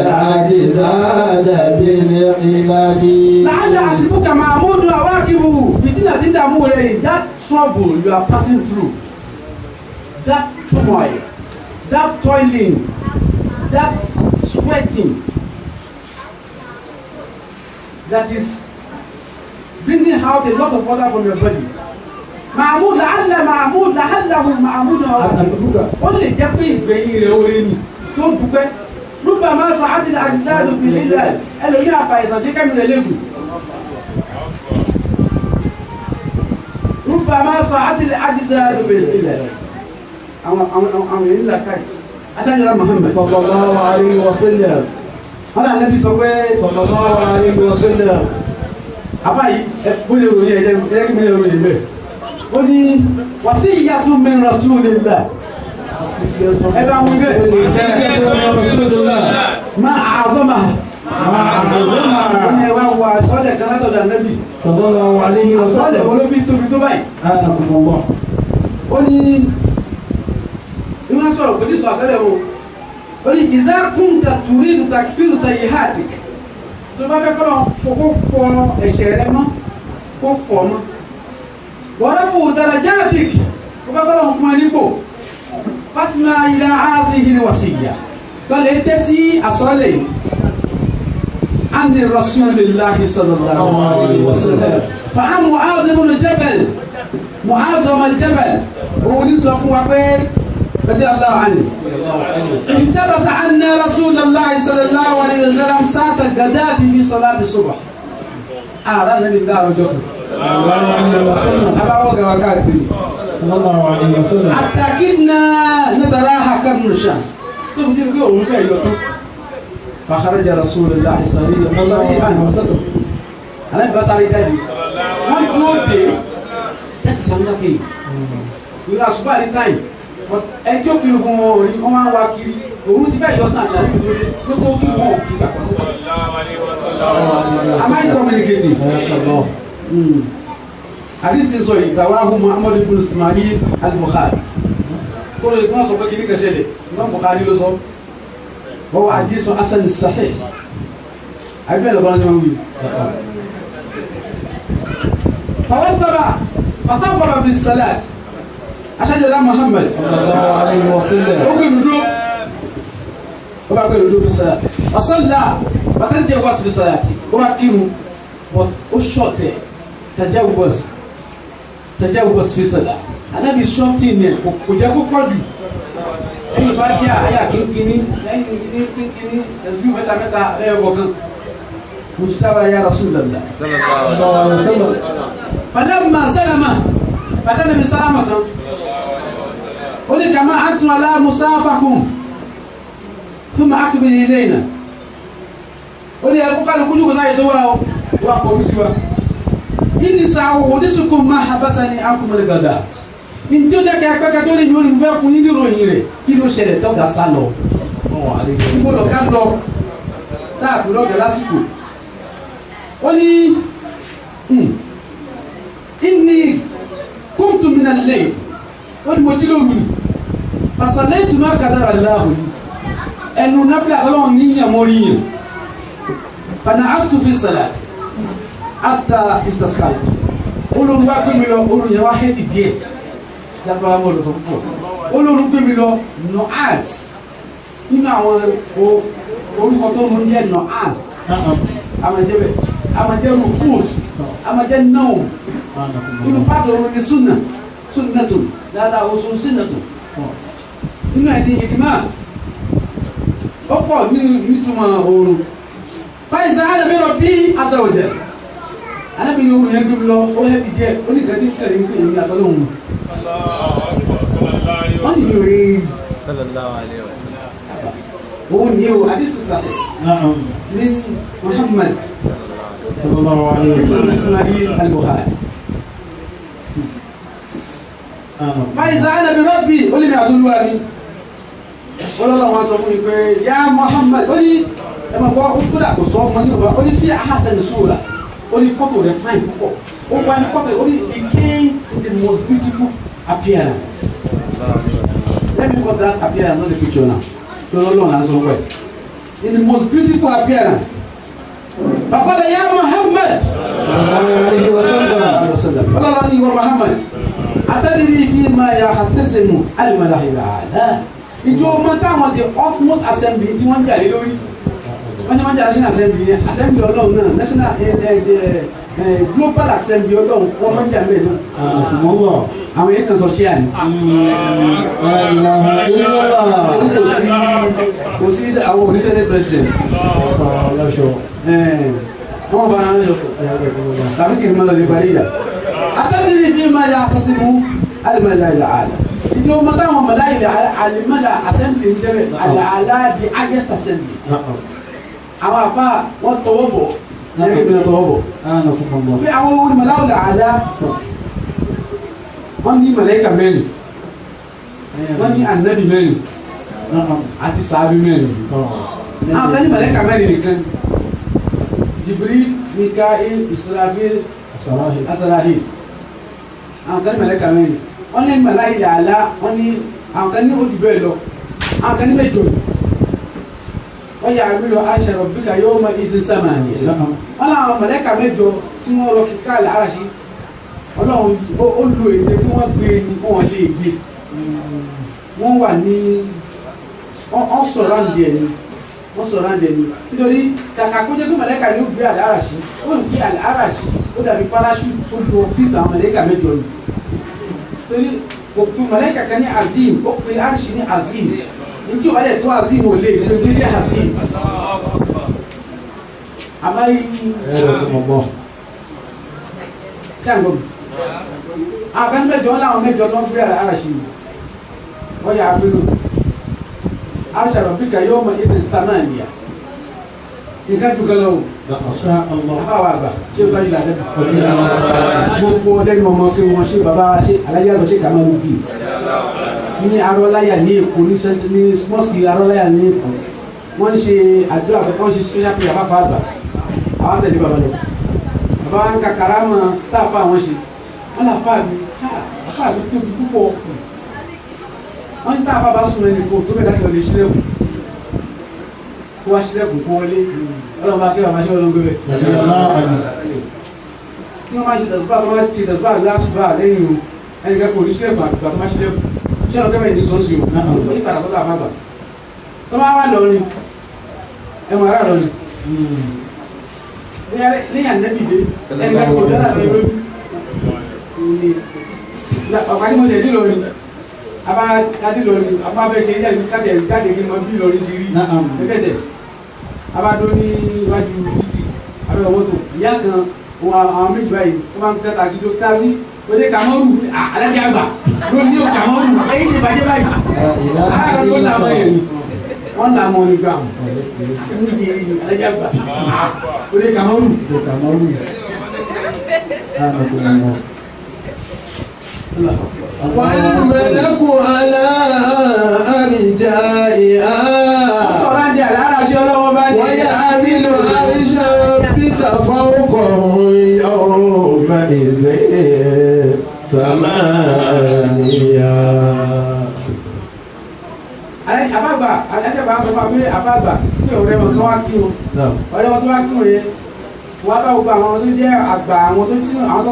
الأجساد بالعلاج. لعل عتبك معمود عواقبه. Fitina ti dààmú rẹ, that trouble you are passing through, that turmoil, that toiling, that sweating, that is bringing out a lot of water from your body. Mahmoud la'alla Mahmoud la'allahu Mahmoud ó lè jẹ́ pé ìgbẹ̀yìn rẹ̀ oore ni tó dúpẹ́. ربما صعد الأجساد في الهلال ẹlòmí àfàìsàn ṣe kẹ́mi rẹ̀ lẹ́gùn. ربما صعد الأجساد في الهلال. àwọn èyí là káyì. aṣáájú Muhammad sallallahu alayhi wa sallam. wọ́n náà lẹ́bi sọ pé sallallahu alayhi wa sallam. àbáyé bóyá ìròyìn ẹ̀jẹ̀ kí mi lè ròyìn bẹ́ẹ̀. ó ní wasiyyatun min rasulillah. ẹ bá wọn bẹ́ẹ̀. ما أعظمها wọ́n wá wọ àṣọ́lẹ̀ kan látọ̀dọ̀ Ànábì sallallahu alaihi wa sallam olóbi tóbi tó báyìí ààbùmọ̀ ó ní ìwọ́n sọ̀rọ̀ kò tí sọ àṣẹ́lẹ̀ o ó ní idha kunta turidu takfiru sayyihatik tó bá fẹ́ kọ́lọ̀ kókó fọ ẹ̀ṣẹ̀ rẹ mọ́ kó fọ mọ́ wa rafu darajatik kó bá kọ́lọ̀ fún ẹ nípò fasma ila hadhihi alwasiyya lọ́lẹ̀ tẹ́sí àsọ́lẹ̀ عن رسول الله صلى الله عليه وسلم فعن معاذ بن جبل معاذ بن الجبل ولي صفوا رضي الله عنه احتبس عنا رسول الله صلى الله عليه وسلم ساعة الغداة في صلاة الصبح أعلى النبي قال جوكر أبا وقع صلى الله عليه وسلم حتى كدنا نتراها كرم الشمس تبدي اليوم في يوتيوب فخرج رسول الله صريحا أنا بس على ذلك ما يقول ده تتسمى كي يقول أسبوع لتاين ẹjọ́ kiri fún wọn orí wọn máa ń wá kiri òun ti bẹ́ẹ̀ yọ náà ní àlejò ló tó kí wọn kí gbà pọ̀. am I communicating? àdìsí sọ ìgbàwáhùn Muhammad ibn Ismail al-Bukhari kó lè kí wọ́n sọ pé kí ní kẹsẹ̀ lẹ̀ Imam Bukhari ló sọ. وهو حديث حسن صحيح أبي الأبرار جمعوي فثبر بالصلاة عشان جل محمد صلى الله عليه وسلم وبعد ندوب بالصلاة وصلى فتجاوز بصلاته وبكيه وشوت تجاوز في صلاة أنا بشوتين وجاكو قدي ẹ̀yin bá jẹ́ àyà kínkínní lẹ́yìn kínkínní ẹ̀sùn mẹ́ta ẹ̀yọ̀kọ̀kan mujtaba ya Rasulullah falamma salama bàtà nàbí sálámà kan ó ní kama antum ala musafakum thumma aqbil ilayna ó ní ẹ̀kú kálù kújú kò sáyé tó wà ó wà pọ̀ bí sí wa inni sa'udisukum ma habasani ankum al-ghadat ntí ó jẹ́ kí akẹ́kẹ́ tó lè yọrí fẹ́ fún yín níròyìn rẹ̀ kí ló ṣẹlẹ̀ tó ga sá lọ. ìfọdọ̀ ká lọ láàbù lọ́gẹ̀ lásìkò. ó ní inni kuntu minal layl ó ní mo jí lóru ni fasallaytu ma qadara Allahu li ẹnu náfìlà ọlọ́run níyàn mọ́ níyàn fana'astu fi salati hatta istasqaltu olórí wá gbé mi lọ olórí yẹn wá hẹ́ẹ̀dì díẹ̀ dábàá mọ̀ lọ́sọ̀ púpọ̀ olórí gbé mi lọ Noaz nínú àwọn orúkọ tó ń jẹ́ Noaz amajẹ́bẹ̀ amajẹ́ rukut amajẹ́ náà inú pàtó orun ní sunnatu dáadáa oṣù sunnatu nínú ẹ̀dín ìdìmá ó pọ̀ nítumọ̀ oorun fáìsà alábẹ́rọ̀ bí azawajẹ́ alábẹ́ ní oorun yẹn gbé mi lọ ó hẹ́bi jẹ́ oníkàtí kẹrin ní pé èmi àtọ́lọ́hún wọ́n sì ní orí sallallahu alaihi wasallam òun ní o àdìsí sàlẹ̀ ní Muhammad sallallahu alaihi wasallam Ismail al-Bukhari fáìsà alábẹ́ rọ́bì ó lè ní àtúlùwà mi olóòlò wọn sọ fún mi pé yá Muhammad ó ní ẹmọ gbọ́ ó kúrò àkóso ọmọ ní ọba ó ní fi ahsan sura ó ní fọ́tò rẹ̀ fáìn púpọ̀ ó wá ní fọ́tò rẹ̀ ó ní he came in the most beautiful appearance let me put that appearance on the picture now olóòlò náà sọ pé in the most beautiful appearance. Bàkọ́lá yá Muhammad. Ọlọ́run ní ìwọ Muhammad. Atadiri fi ma yahtasimu al-mala'il a'la. Ìjọ ọmọ táwọn the utmost assembly tí wọ́n ń jà lé lórí. Wọ́n ní wọ́n jà national assembly yẹn assembly ọlọ́run náà national global assembly ọlọ́run wọ́n máa ń jà bẹ́ẹ̀ náà. Àwọn yẹn kan sọ ṣé àná. Kò sí àwọn oníṣẹ́lẹ̀ president. Wọ́n bá ara lọ tàbí kì í máa lọ lè parí ìyá. Atadiri fi ma yahtasimu al-mala'il a'la. Ìjọ ọmọ táwọn mala'il al-mala assembly ń jẹ́ al-a'la the highest assembly. Àwọn àfa wọn tọwọ́ bọ̀ ẹ̀yẹ́ kí n bẹ̀rẹ̀ tọwọ́ bọ̀. Bí àwọn ohun mala'il a'la wọ́n ní màláíkà mẹ́rin, wọ́n ní ànábì mẹ́rin àti sàábì mẹ́rin. Àwọn kan ní màláíkà mẹ́rin nìkan. Jibril, Mikael, Israfil, Asrafil. Àwọn kan ní màláíkà mẹ́rin. Wọ́n ní mala'il a'la, wọ́n ní àwọn kan ní ojú bẹ́ẹ̀ lọ. Àwọn kan ní mẹ́jọ. Wọ́n yà àmì lọ arsha rabbika yawma izin samaniya. Wọ́n láwọn màláíkà mẹ́jọ tí wọ́n rọ kíkà al-arshi. Ọlọ́run ó lo èdè bí wọ́n gbé ni wọ́n lè gbé. Wọ́n wà ní wọ́n sọ̀rọ̀ àǹdí ẹni. Wọ́n sọ̀rọ̀ àǹdí ẹni. Nítorí kàkà kó jẹ́ pé màláíkà ló gbé al-arshi. Ó lè gbé al-arshi. Ó dàbí parachute tó lo fíìtì àwọn màláíkà mẹ́jọ ni. Torí kò pe màláíkà kan ní azim, ó pe arshi ní azim. Nítorí wọ́n lè tó azim ò lè gbé tó jẹ́ azim. Àmàlí Jango. Akan mẹ́jọ láwọn mẹ́jọ tó ń gbé àràṣì wọ́n yà á pínú arsha rabbika yawma idhin thamaniya nǹkan jù gẹ́lẹ́ o afáwà àgbà ṣé o tọ́jú làdẹ́ gbogbo lẹ́nu ọmọ kí wọ́n ṣe bàbá wa ṣe aláyàlọ́ ṣe kàmáru dì ní arọ́láyà ní Èkó ní mosque arọ́láyà ní Èkó wọ́n ń ṣe àdúrà wọ́n ń ṣe special prayer bá fa àgbà àwọn tẹ̀lé bàbá lọ bàbá wa ń ka karama tá a fa àwọn ṣe wọ́n là fà mí tóbi púpọ̀ wọ́n ní tá a bá bá sùn ẹnì kó tó bẹ́ẹ̀ láti lọ lè ṣílẹ̀kùn kó wá ṣílẹ̀kùn kó wọlé ọlọ́run bá kí wàá máa ṣe ọlọ́run gbé bẹ́ẹ̀. tí wọ́n máa ṣe tẹ̀síbà tó máa ṣe tẹ̀síbà lásùbà lẹ́yìn o ẹnì kan kò ní ṣílẹ̀kùn àgbà tó máa ṣílẹ̀kùn ṣé ọ̀nà kẹ́mẹ́ ní sọ́ọ́sì o ó yí padà sọ́dọ̀ àfàgbà tó máa wá lọrin ẹ̀wọ̀n ará lọrin lẹ́yìn ànẹ́bìdé ẹnì kan kò dára lórí ọ̀pá tí mo ṣe dín lórí abá adé lórí abá bẹ́ẹ̀ ṣe yẹ́n kájẹ jáde kí n mọ bí lórí ṣe rí ẹgbẹ́jẹ̀ abá tó ní iwájú títì abẹ́ ọwọ́ tó ìyá kan àwọn méjì báyìí wọ́n máa ń tẹ́ta àti tó tásí òde kàmọ́rù alájẹ àgbà ló ní o kàmọ́rù èyí ṣe bàjẹ́ báyìí aláàrẹ ló làmọ́ yẹn wọ́n làmọ́ ní gbà níbi alájẹ àgbà òde kàmọ́rù. والملك على أرجائها ويحمل عرش ربك فوقهم يومئذ ثمانية. Àbágbà àjẹbà sọ fún wa pé àbágbà pé ọ̀rẹ́ wọn kan wá kí wọn ọ̀rẹ́ wọn tó wá kí wọn yẹn wọn bá gbogbo àwọn tó jẹ́ àgbà àwọn tó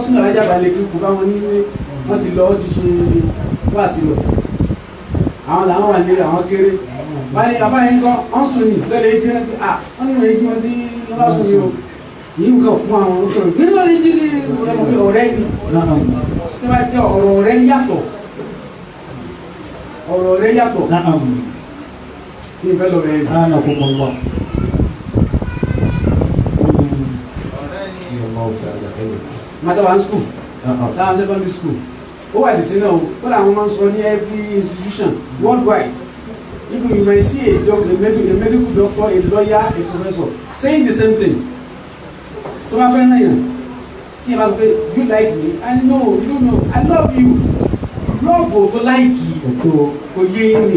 sínú alájàgbà lè kí kú bá wọn nílé wọ́n ti lọ ti ṣe wá sí lọ àwọn làwọn wà ní àwọn kéré báyìí abáyé ńkọ́ wọ́n sùn ní lọ́lẹ̀ jí náà pé wọ́n ní wọ́n jí wọ́n ti lọ́lá sùn ní o yìí nǹkan fún àwọn ọ̀tọ̀ bí lọ́lẹ̀ jí ní ẹ̀mọ̀ pé ọ̀rẹ́ ni tí wọ́n jẹ́ ọ̀rọ̀ ọ̀rẹ́ yàtọ̀ ọ̀rọ̀ ọ̀rẹ́ yàtọ̀ ní ìfẹ́ lọ bẹ́ẹ̀ matawa school táwọn secondary school ó wà dìsí náà wọ́n làwọn máa ń sọ ní every institution worldwide even you might see a medical doctor a lawyer a professor saying the same thing tó bá fẹ́ náà yàn tí yẹn bá sọ pé you like me I know you don't know I love you love go to like kò yé mi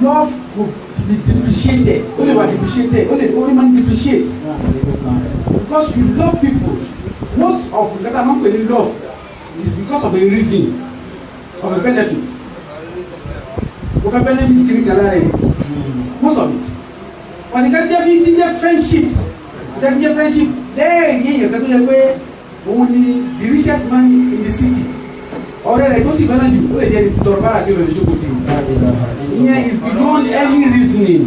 love go be depreciated only wà depreciated only man depreciate because you love people most of the time man pẹ̀lú love is because of a reason of a benefit o fẹ́ benefit kiri kan lára yìí most of it wọ́n ní ká jẹ́ fi jíjẹ́ friendship jẹ́ friendship lẹ́ẹ̀rí èèyàn kan tó yẹ pé òun ni the richest man in the city ọ̀rẹ́ rẹ̀ tó sì fẹ́ràn jù ó lè jẹ́ tọrọ bára tí ó lè jókòó tì ìyẹn is beyond any reasoning.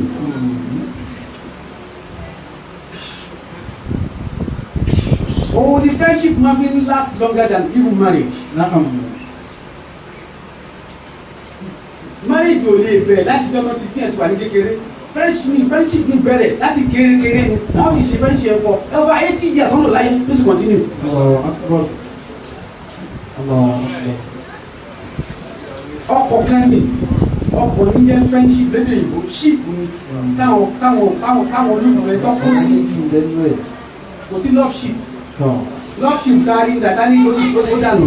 Oh, the friendship marriage lasts longer than even marriage. Marriage ò lè bẹ̀rẹ̀ láti jọ́nà títí ẹ̀ tí wà ní kékeré. Friendship ní bẹ̀rẹ̀ láti kéré ni. Wọ́n sì ṣe friendship for over 80 years wọ́n lò láyé ló sì continue. Ọkọ̀ kan ní ọkọ̀ ní jẹ́ friendship lédè ìbò ship ni táwọn olùfẹ́ tó kó sí. Kò sí love ship. Love ship kárí dàtà ní oṣù tó kó dànù.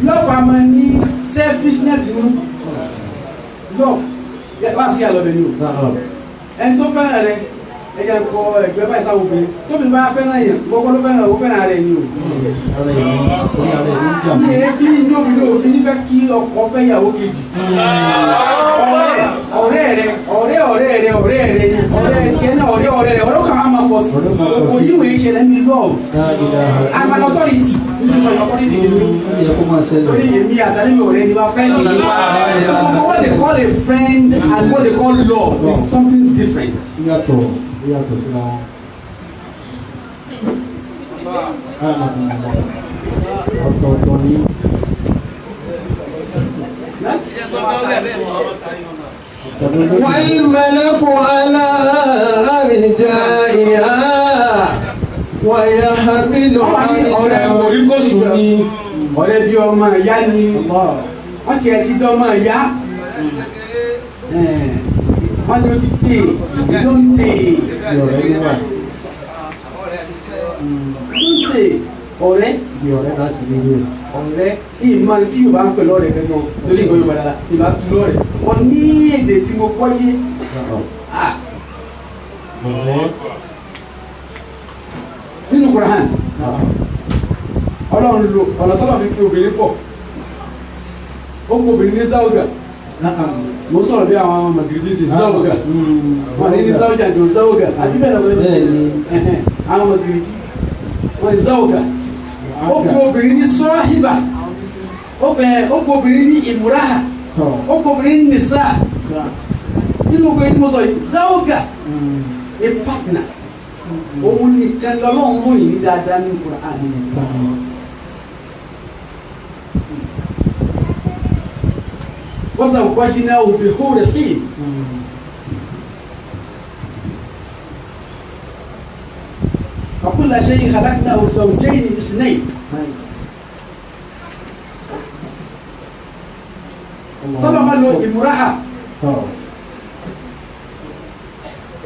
Love a máa ní selfishness inú. Love wá sí àlọ́bẹ̀ ni o. Ẹni tó fẹ́ràn rẹ ẹ̀yà kọ ẹgbẹ́ báyìí sáwọn obìnrin tóbi bá fẹ́ràn yẹn gbogbo ló fẹ́ràn ó fẹ́ràn rẹ ni o. Ní èébí ní obìnrin òfin nífẹ̀ kí ọkọ fẹ́ ìyàwó kejì. Ọ̀rẹ́ tiẹ̀ náà ọ̀rẹ́ rẹ ọ̀rẹ́ kan á máa pọ̀ sí. Òyìn ìwé ìṣẹ̀lẹ̀ mi love. I'm an authority. Nítorí sọ̀rọ̀ authority ni mí. Torí èmi àtàlẹ́ mi ọ̀rẹ́ ni wá friend ni wá. What they call a friend and what they call love is something different. والملك على أرجائها ويحمل ọ̀rẹ́ oríkòsùn ni ọ̀rẹ́ bí ọmọ ìyá ni wọ́n ti ẹ̀ ti dán ọmọ ìyá wọ́n ní ó ti tè ló ń tè ọ̀rẹ́ ìmọ̀ tí Yorùbá ń pè lọ́rẹ̀ gẹ́gẹ́ lórí ìgbọ́ Yorùbá dára ìbá tu lọ́rẹ̀ wọ́n ní èdè tí mo kọ́ yé nínú Quran Ọlọ́run lo ọ̀nà tọ́lọ̀ fi pe obìnrin pọ̀ ó pe obìnrin ní záwùgà mo sọ̀rọ̀ bí àwọn magiribi sí záwùgà wọ́n ní záwùjà tí wọ́n záwùgà àbí bẹ́ẹ̀ lọ́wọ́ àwọn magiribi wọ́n ní záwùgà ó pe obìnrin ní sọ́hìbà ó pe obìnrin ní ìmúráhà ó pe obìnrin ní nìsá nínú gbé tí mo sọ yìí záwùgà a partner òun nìkan lọ́lọ́run lóyìn ní dáadáa ní Qur'an nìkan. wọ́n sọ wájú náà òbí hóore hìn. وكل شيء خلقناه زوجين اثنين. طبعا ما له امرأة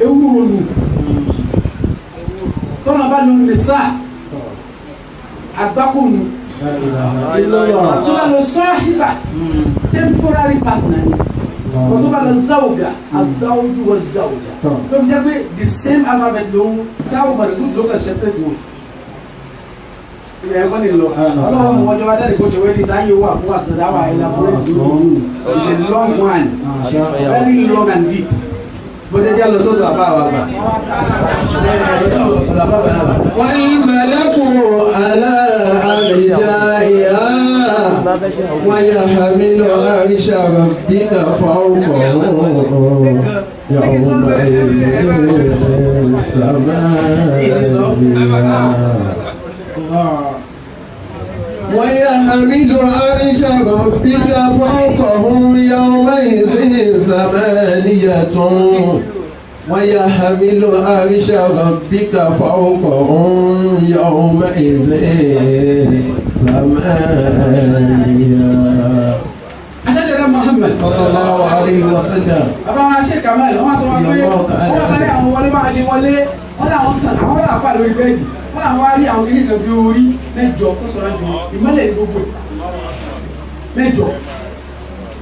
ewúro tọ́nà bá lo nìsá àgbákòónù tó bá lo sọ́hìbà temporary partner ni tó bá lo záwùgà azáwùjú wọ záwùjà tó bí jẹ́ pé the same alphabet lòun táwọn bàdé good local separate wọn ẹ̀kọ́ ni lọ ọlọ́wọ́ mọ̀ ọjọ́ wájáde kó ṣe wẹ́ẹ́dì táyé wà fún àṣìdáwà elaborate lórí it's a long one very long and deep. والملك على أرجائها ويحمل عرش ربك فوقهم يومئذ ويحمل عرش ربك فوقهم يومئذ ثمانية ويحمل عرش ربك فوقهم يومئذ ثمانية. أشهد محمد صلى الله عليه وسلم. أبا شيخ كمال هم سمعوا هو ترى àwọn wọlé bá ṣe wọlé wọ́n làwọn kan àwọn náà fà lórí bẹ́ẹ̀dì wọ́n làwọn wá rí àwọn kìíní kan bí orí mẹ́jọ tó sọ̀rọ̀ jù ìmọ́lẹ̀ gbogbo mẹ́jọ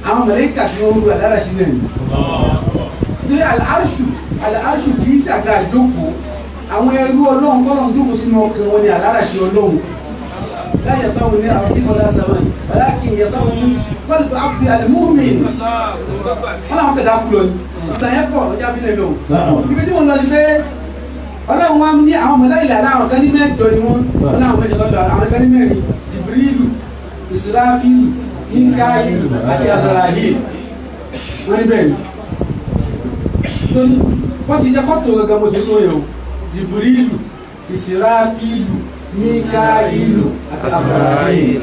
àwọn mẹ̀lẹ́kà tí wọ́n rú àdára sí náà ní. nítorí àlàárṣù kìí ṣàga àjókòó àwọn ẹrú ọlọ́run tọ́lọ̀ ń jókòó sínú ọkàn wọn ni aláràṣẹ ọlọ́run láyé sáwọn ní àwọn ìkọlá sàmán aláàkì ìyàsáwọn ní kọlùkù abdi al-mu'min wọn làwọn kẹdà kúlọ ní ìtàn yẹn pọ̀ ọjà bílẹ̀ lọ ibi tí wọn lọ sí pé ọlọ́run wa ní àwọn mọ̀láìlà aláwọ̀ kan ní mẹ́jọ ni wọn láwọn mẹ́jọ lọ́dọ̀ àwọn kan ní mẹ́rin Jibrilu Israfilu Mikailu àti Azrail wọn ní bẹ́ẹ̀ ni tóní wọ́n sì jẹ́ kọ́tò gẹ́gẹ́ bó ṣe tó yẹ o Jibrilu Israfilu Mikailu àti Azrail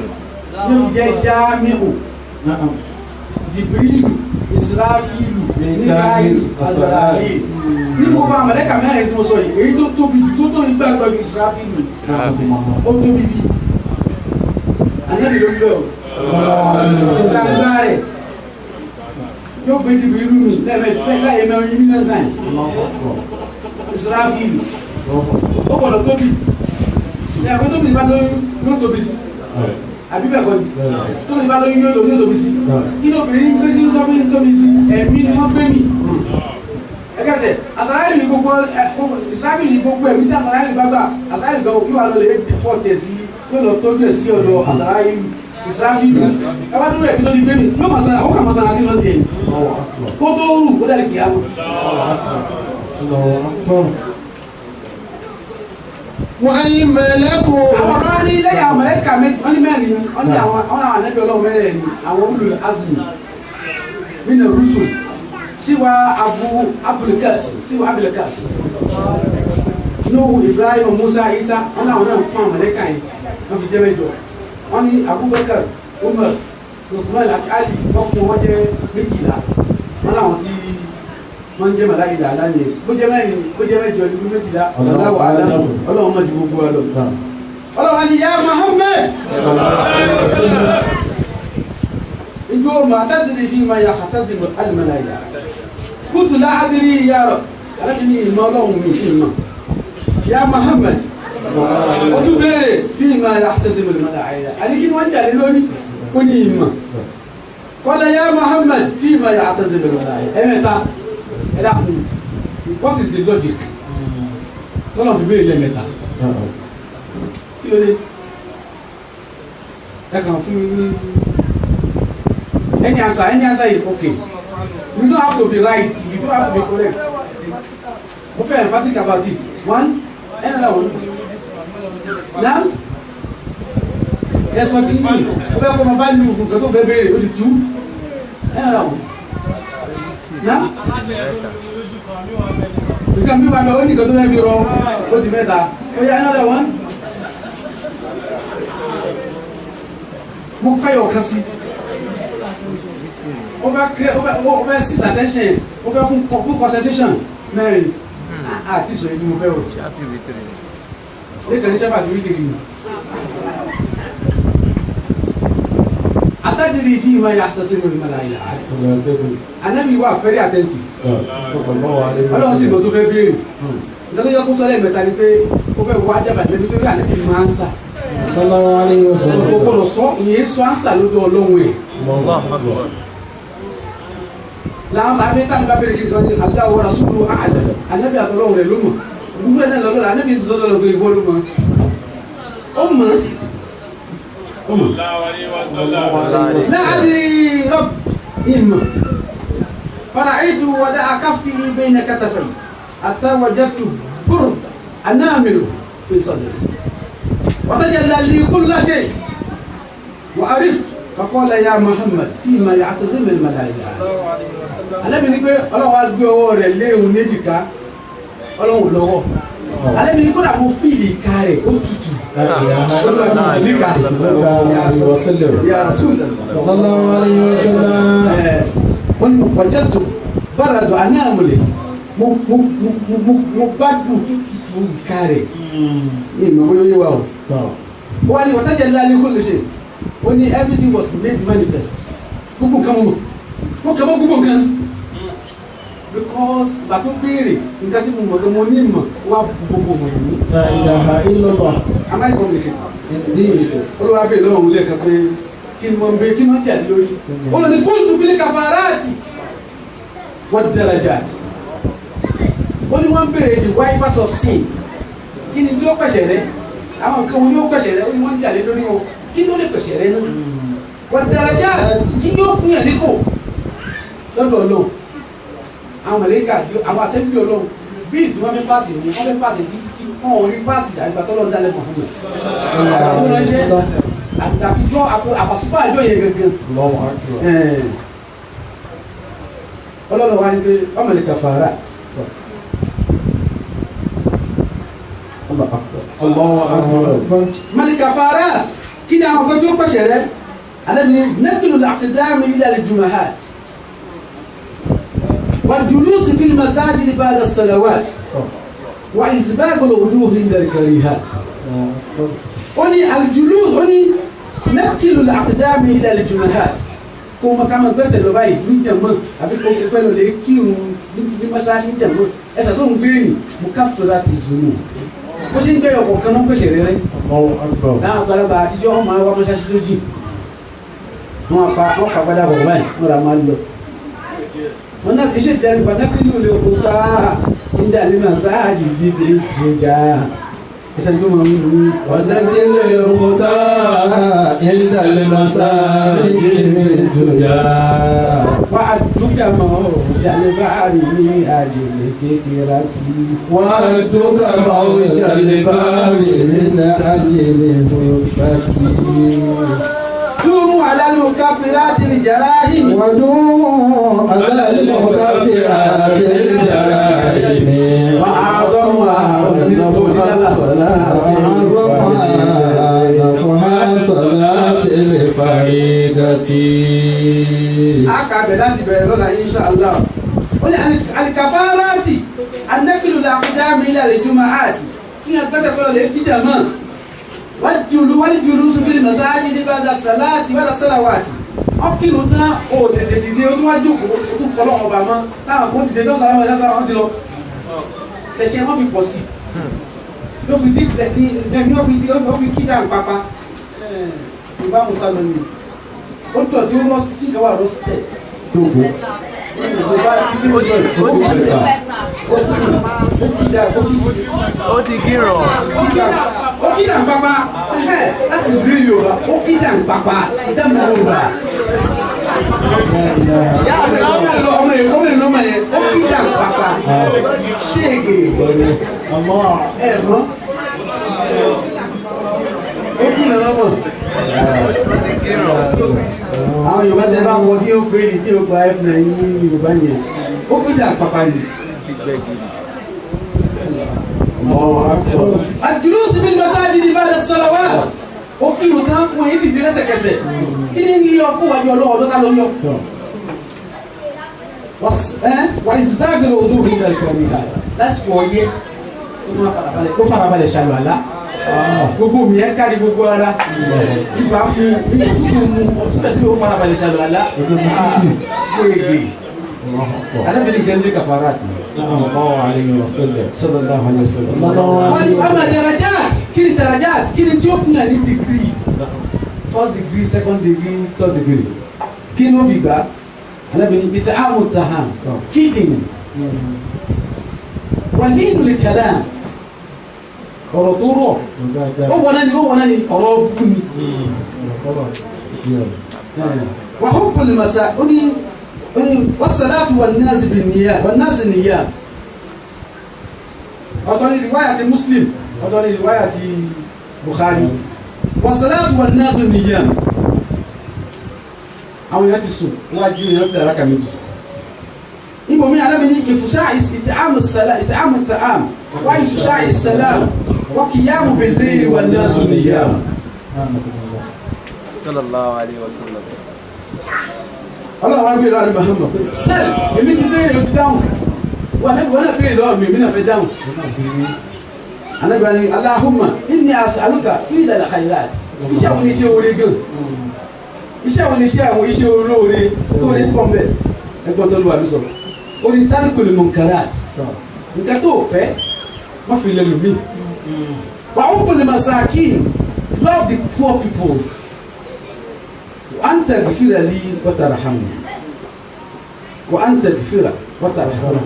yóò fi jẹ́ Jamiu Jibrilu Israfilu Mikailu Azrail ní gbogbo àwọn mọ̀lẹ́kà mẹ́rin tí mo sọ yìí èyí tó tóbi tó tóbi fẹ́ gbọ́ ju Israfilu ó tóbi bí àyẹ̀bí ló gbé o ìgbàgbọ́ rẹ̀ yóò gbé Jibrilu mi láyé mẹ́rin million times Israfilu ó gbọ́dọ̀ tóbi ní àwọn tóbi bá lóyún yóò tóbi sí àbí bẹ́ẹ̀ kọ́ ni tóbi bá lóyún yóò tóbi sí kí ló bèrè ní gbèsè tóbi sí ẹ̀mí ni wọ́n gbé mi ẹgẹ́tẹ̀ Azrail ní gbogbo Israfilu ní gbogbo ẹ̀mí tí Azrail bá gbà Azrail gan yóò wá lọ lè fọ́ tẹ̀ sí yóò lọ tóbi ẹ̀ sí ọ̀dọ̀ Azrail Israfilu ẹ bá dúró ẹ̀mí tó di gbé mi yóò máa sanra ó kà máa sanra sí lọ́tì ẹ̀ kó tó rù ó dàlẹ́ kìá mọ́. والملك àwọn kan ní lẹ́yìn àwọn mẹ̀lẹ́kà wọ́n ní mẹ́rin wọ́n ní àwọn ànábì Ọlọ́run mẹ́rin ni àwọn ulul azmi mina rusul siwa Abul Qasim Nuhu Ibrahim Musa Isa wọ́n ní àwọn náà fún àwọn mẹ̀lẹ́kà yìí wọ́n fi jẹ́ mẹ́jọ wọ́n ní Abubakar Umar Uthman àti Ali wọ́n kún wọ́n jẹ́ 12 wọ́n láwọn tí wọ́n jẹ́ màláìkà aláàyè bó jẹ́ mẹ́rin bó jẹ́ mẹ́jọ ní 12 ọ̀làwọ̀ aláwọ̀ Ọlọ́run mọ̀ ju gbogbo wa lọ. Ọlọ́run ni ya Muhammad ìjọ ma tadri fi ma yahtasibu al-malaika qultu la adri ya Rabb alábìíní ìmọ̀ Ọlọ́run mi ìmọ̀ ya Muhammad ó tún béèrè fi ma yahtasibu al-malaika àdìgí ni wọ́n jà lé lórí ó ní ìmọ̀ qala ya Muhammad fi ma yahtasibu al-malaika ẹ̀mẹ́ta. What is the logic? Sọ́nà fi bẹ́ẹ̀ lẹ́mẹ̀ta. Kí ló dé? Ẹ kàn fún mi ní. Any answer is okay. You don't have to be right. You don't have to be correct. Mo fẹ́ emphatic about it. One, another one. Now, ẹ sọ ti yìí. Ó fẹ́ kọ́ ọmọ bá ní nǹkan tó fẹ́ béèrè. Ó ti tú. Another one. Now, nǹkan bí wàá bẹ ó ní nǹkan tó fẹ́ fi rọ ó di mẹ́ta. Ó yá another one. Mo fẹ́ yọ ọ̀kan sí. Ó fẹ́ seize attention. Ó fẹ́ fún concentration mẹ́rin. Àti ìsọ̀rọ̀ tí mo fẹ́ o. Lẹ́kàn ní sábà tí wí tèmi. Atadiri fi ma yahtasibu al-malaika. Anabi wa very attentive. Ọlọ́run sì mọ̀ tó fẹ́ béèrè. Ìdájọ́ yọ kó sọ lẹ́ẹ̀mẹ́ta ni pé ó fẹ́ wá dábàá lẹ́bi tó rí Anabi máa ń sà. Kò lọ sọ ìyẹn sọ ànsà lójú Ọlọ́run ẹ̀. Làwọn sábẹ́ tá a bá béèrè kiri kan ní àdúrà wọ́n rasúlù àdá. Anabi àtọ́lọ́run rẹ̀ ló mọ̀. Gbogbo ẹ̀ náà lọ́dọ̀ Anabi ti sọ lọ́dọ̀ pé ìwọ ló mọ̀. Ó mọ̀. لا أدري رب إما فرأيت ودع كفي بين كتفي حتى وجدت برد أنامل في صدري وتجلى لي كل شيء وعرفت فقال يا محمد فيما يعتصم الملائكة أنا بنقول الله أقول ورا ليه ونجيكا الله لوه أنا بنقول أبو فيلي كاري أوتوتو يا رسول الله صلى الله عليه وسلم وجدت برد أنامله مبادو توتو كاري إيه ما بقول يواو وأنا وتجلى لكل شيء when everything was made manifest gbogbo kan mo mo kàn mọ́ gbogbo kan because bàtú béèrè nǹkan tí mo mọ̀ tó mo ní mọ̀ wá gbogbo mọ̀ ní. La ilaha illallah. Am I communicating? Indeed. Olúwa bèèrè lọ́wọ́ òun lẹ́ẹ̀kan pé kí ni mo ń bẹ kí ni wọ́n jà lórí. Olùní kuntu fil kafarati wad darajat. Ó ní wọ́n béèrè the wipers of sin kí ni tí ó pẹ̀sẹ̀ rẹ àwọn nǹkan wọn ni ó pẹ̀sẹ̀ rẹ ó ní wọ́n ń jà lé lórí wọn kí ló lè pẹ̀sẹ̀ rẹ náà wọ́n daraja tí yóò fún yàn nípò lọ́dọ̀ Ọlọ́run àwọn mẹ̀lẹ́kà àwọn àṣẹ́bí Ọlọ́run bí ìdùnnú wọn fẹ́ pàṣẹ ní wọ́n fẹ́ pàṣẹ títí tí wọ́n ò rí pàṣẹ àgbà tó lọ́ọ́ dálẹ̀ Muhammad àwọn ọ̀rẹ́ṣẹ́ àtàkùjọ àpàṣípà àjọ yẹn gẹ́gẹ́ Ọlọ́run wa ni pé ọmọ lè kafarat mali kafarat kí ni àwọn kan tí ó pèsè rẹ alẹ́bìnrin nẹ́kìlù làkìdáàmì ilẹ̀ alìjùmọ̀hát والجلوس في المساجد بعد الصلوات وإسباغ الوجوه عند الكريهات oni الجلوس oni نقل الأقدام إلى الجمعات kó o ma ká ma gbẹ́sẹ̀ lọ báyìí ní jàmọ́ àbí kó o fẹ́ lọ lè kírun ní mọ́ṣáláṣí jàmọ́ ẹsẹ̀ tó ń gbé ní mukaffirati zunub bó ṣe ń gbé ọkọ̀ kan náà pèsè rere láwọn àgbàlagbà àtijọ́ wọn máa wá mọ́ṣáláṣí tó jì wọn pa gbádà bọ̀ báyìí wọn rà máa lọ wọn náà kì í ṣe jẹ́ nípa náà kí ló lè kó tá nígbà nínú àṣáájú jíde jẹjà ẹsẹ̀ tó máa ń lù ú. ọ̀nà délé òkúta ìdálẹ́mọ̀sá ìdíjà. wà á dúkà mọ́ jàlẹ́ báàrí ní àjèlè kékeré tí. wà á dúkà mọ́ jàlẹ́ báàrí ní àjèlè kékeré. دوروا على المكفرات الجرائم ودوموا على المكفرات الجرائم وأعظمها صلاة الفريضة. أكاد ناسي بيرلونا إن شاء الله. الكفارات النقل الأقدام إلى الجمعات كي نتبسط كل الإكتمام والجلوس في المساجد بعد الصلاة بعد الصلوات ọkìlù tán o tètè dìde o tún wá jókòó o tún fọlọ́ ọba mọ́ táwọn kò dìde tó sàlámù ẹ̀dá tó ti lọ ẹ̀ṣẹ̀ wọn fi pọ̀ sí ló fi dí ẹ̀mí ó fi kí dáhùn pápá ìbá musa lọ ni ó tọ̀ tí ó lọ sí kíkà wà lọ sí tẹ̀t ó ti kírun. ó kí dàn pápá láti ìsírí Yorùbá ó kí dàn pápá dẹ́mu Yorùbá. ọmọ yẹn kọ́mọ̀ yẹn lọ́mọ yẹn ó kí dàn pápá ṣéègè ẹ̀ mọ́ ó kí nà lọ́mọ. àwọn Yorùbá tẹ bá wọ tí ó fẹ́ ni tí ó gba ẹ̀fọn ẹ̀yìn ní Yorùbá yẹn ó kí dàn pápá ni. الجلوس في المساجد بعد الصلوات ó kírun tán fún yín dìde lẹ́sẹ̀kẹsẹ̀ kí ni ní ọkọ wájú Ọlọ́run lọ́ta ló ń lọ. wà ìsìdáàgìrì odò ìgbà ìkọ̀wé ha lásìkò ọyẹ ó farabalẹ̀ ṣàlù àlá gbogbo mi ẹ̀ kárí gbogbo ara ibà mú tútù mú síbẹ̀síbẹ̀ ó farabalẹ̀ ṣàlù àlá kó ege alábìrin gẹ́gẹ́ kàfàrà sallallahu alayhi wa sallam. ama darajat kini darajat kini tí ó fún yà ní degree first degree second degree third degree kí ló fi gbà alábìrin it'amu taham feeding walinu li kalam ọ̀rọ̀ tó rọ̀ ó wọnà ní ọ̀rọ̀ bú ni wa hubbul masa ó ní والصلاة والناس بالنيات والناس النيات أعطاني رواية مسلم أعطاني رواية بخاري والصلاة والناس النيات أو يأتي واجي ينفع لك منه إبو من علمني إفشاء إطعام الصلاة إطعام الطعام وإفشاء السلام وقيام بالليل والناس النيام صلى الله عليه وسلم. Allah wa bẹ̀rẹ̀ ali Muhammad sẹ́ẹ̀ èmi ti bẹ̀rẹ̀ o ti dáhùn wà náà bẹ̀rẹ̀ lọ́wọ́ mi náà fẹ́ dáhùn. Anabani Allahumma inni as'aluka fi'la al-khayrat iṣẹ́ wo ni iṣẹ́ oore gan iṣẹ́ wo ni iṣẹ́ àwọn iṣẹ́ olóore tó lè pọ̀ mbẹ́ ẹgbọ́n tó lù wà mí sọ̀rọ̀ orí tarikul munkarat nǹkan tó fẹ́ má fi lẹ́nu mi wa hubbul masakin love the poor people. وأن تغفر لي وترحمني وأن تغفر وترحمني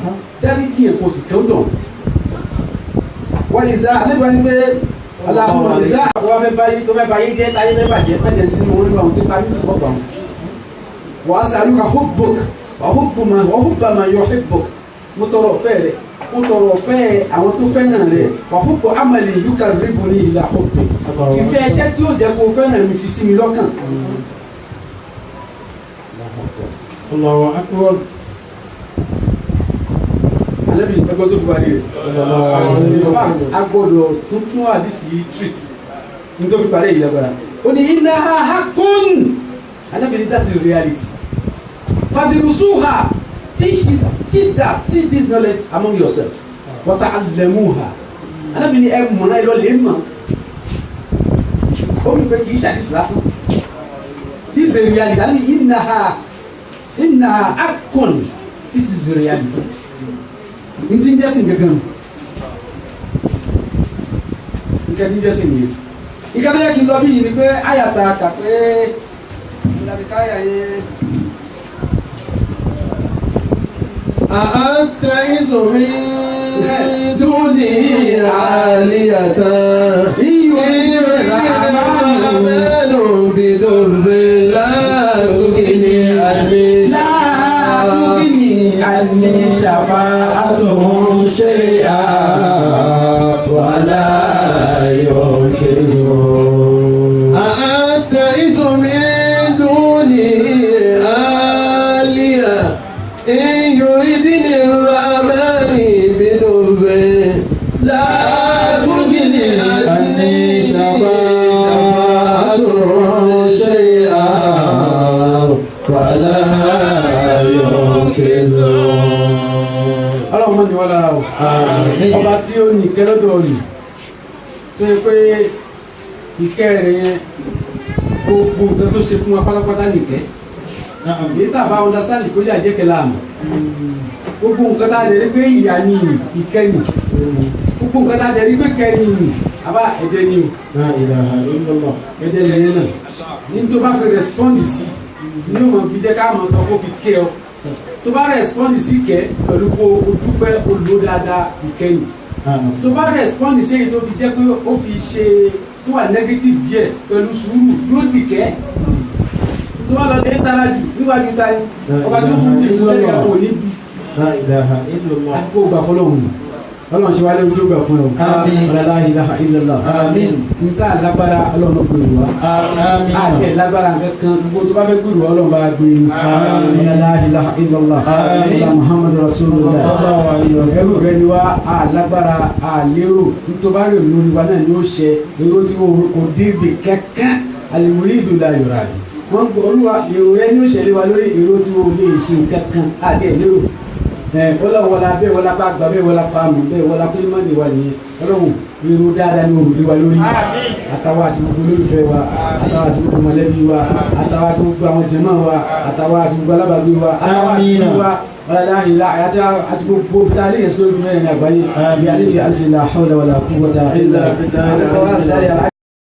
dáríjì yẹn kò sì kẹ́wọ́tọ̀ wọ́n ìzá nígbà ní pé aláhùn ìzá wọ́n fẹ́ báyé tó fẹ́ báyé jẹ́ táyé fẹ́ bàjẹ́ mẹ́jẹ̀ sínú orí àwọn tí parí ìfọ̀gbà wọ́n á sàlù ka hubbuk wọ́n hubba man yuhibbuk mo tọrọ ọ̀fẹ́ rẹ̀ mo tọrọ ọ̀fẹ́ àwọn tó fẹ́ràn rẹ̀ wọ́n hubbu amali yukarribuni ila hubbi fífẹ́ ẹṣẹ́ tí ó jẹ́ kó fẹ́ràn mi fi sí mi lọ́kàn. Allahu akbar. Ànábì ẹgbẹ́ tó fi parí rẹ̀. In fact agbọ́dọ̀ tuntun àdìsí yìí treat ní tó fi parí ìjọba. Ó ní innaha haqqun. Ànábì ní that's the reality. Fadirusuha, teach this knowledge among yourself. Wa ta'allamuha. Ànábì ní ẹ mọ̀ náà lọ lè mọ̀. Ó ní pé kì í ṣàdìsí lásán. This is the reality. Ànábì innaha haqqun. This is the reality. Nti ń jẹ́sìn gangan nǹkan tí ń jẹ́sìn yìí ìkàtà yẹ kí n lọ bí yìí ni pé àyàtà kà pé ìlànà àyà yẹ. أأنت من دونه عالية الرحمن بذنب لا تغني عني شفاعتهم شيئا ولا ينقذون أأتئس من دونه آلية إن يردني الرحمن بذنب لا تغني عني شفاعتهم شيئا ولا ọlọ́run mọ́ ni wọ́n lára o ọba tí ó ní ìkẹ́ lọ́dọ̀ òní tó yẹ pé ìkẹ́ rẹ̀ yẹn gbogbo nǹkan tó ṣe fún wa pátápátá nìkẹ́ èyí tá a bá understand kó yà jẹ́ kẹlẹ́ àmọ́ gbogbo nǹkan tá a jẹ́ pé ìyá ni ìkẹ́ ni gbogbo nǹkan tá a jẹ́ pé kẹ́ ni àbá ẹ̀jẹ̀ ni o ẹ̀jẹ̀ lẹ́yìn náà ní tó bá fi respond sí ní o mọ̀ fi jẹ́ ká mọ̀ tó kó fi ké ọ tó bá respond sí kẹ́ pẹ̀lú kó o dúpẹ́ olùdó dáadáa ìkẹyìn tó bá respond sí èyí tó fi jẹ́ pé ó fi ṣe tó wà negative díẹ̀ pẹ̀lú sùúrù yóò dìkẹ́ tó bá lọ lé tara jù níwájú táyé ọba tó kún ní ìlú lẹ́yìn àwọn òní bí àti kó gbà fọlọ́hún ọlọ́run ṣe wá lẹ́rú tó gbà fún ẹ la ilaha illallah níta lágbára ọlọ́run gbèrú wa àti ẹ̀ lágbára kankan gbogbo tó bá fẹ́ gbèrú wa ọlọ́run bá gbé la ilaha illallah muhammadu rasulullah ẹrú rẹ ni wa lágbára lérò nítorí bá rè lórí wa náà ni ó ṣe èrò tí kò débi kankan al-muridu la yuradi wọ́n gbọ́ olúwa èrò rẹ ni ó ṣẹlẹ̀ wa lórí èrò tí wọ́n lè ṣe kankan àti ẹ̀ lérò ọlọ́run wọlá bẹ́ẹ̀ wọlá bá gbà bẹ́ẹ̀ wọlá pa mọ̀ bẹ́ẹ̀ wọlá pé má ní wa nìyẹn ọlọ́run irú dáadáa ní òrùlé wa lórí àtàwọn àti gbogbo olólùfẹ́ wa àtàwọn àti gbogbo mọ̀lẹ́bí wa àtàwọn àti gbogbo àwọn jàmáà wa àtàwọn àti gbogbo alábàágbé wa àtàwọn àti gbogbo wa wàlláhìlá àti gbogbo bíta alẹ́ yẹn sọ́dọ̀ mẹ́rin àgbáyé bí alẹ́ fi alẹ́ fi la hawla wala quwwata illa billah.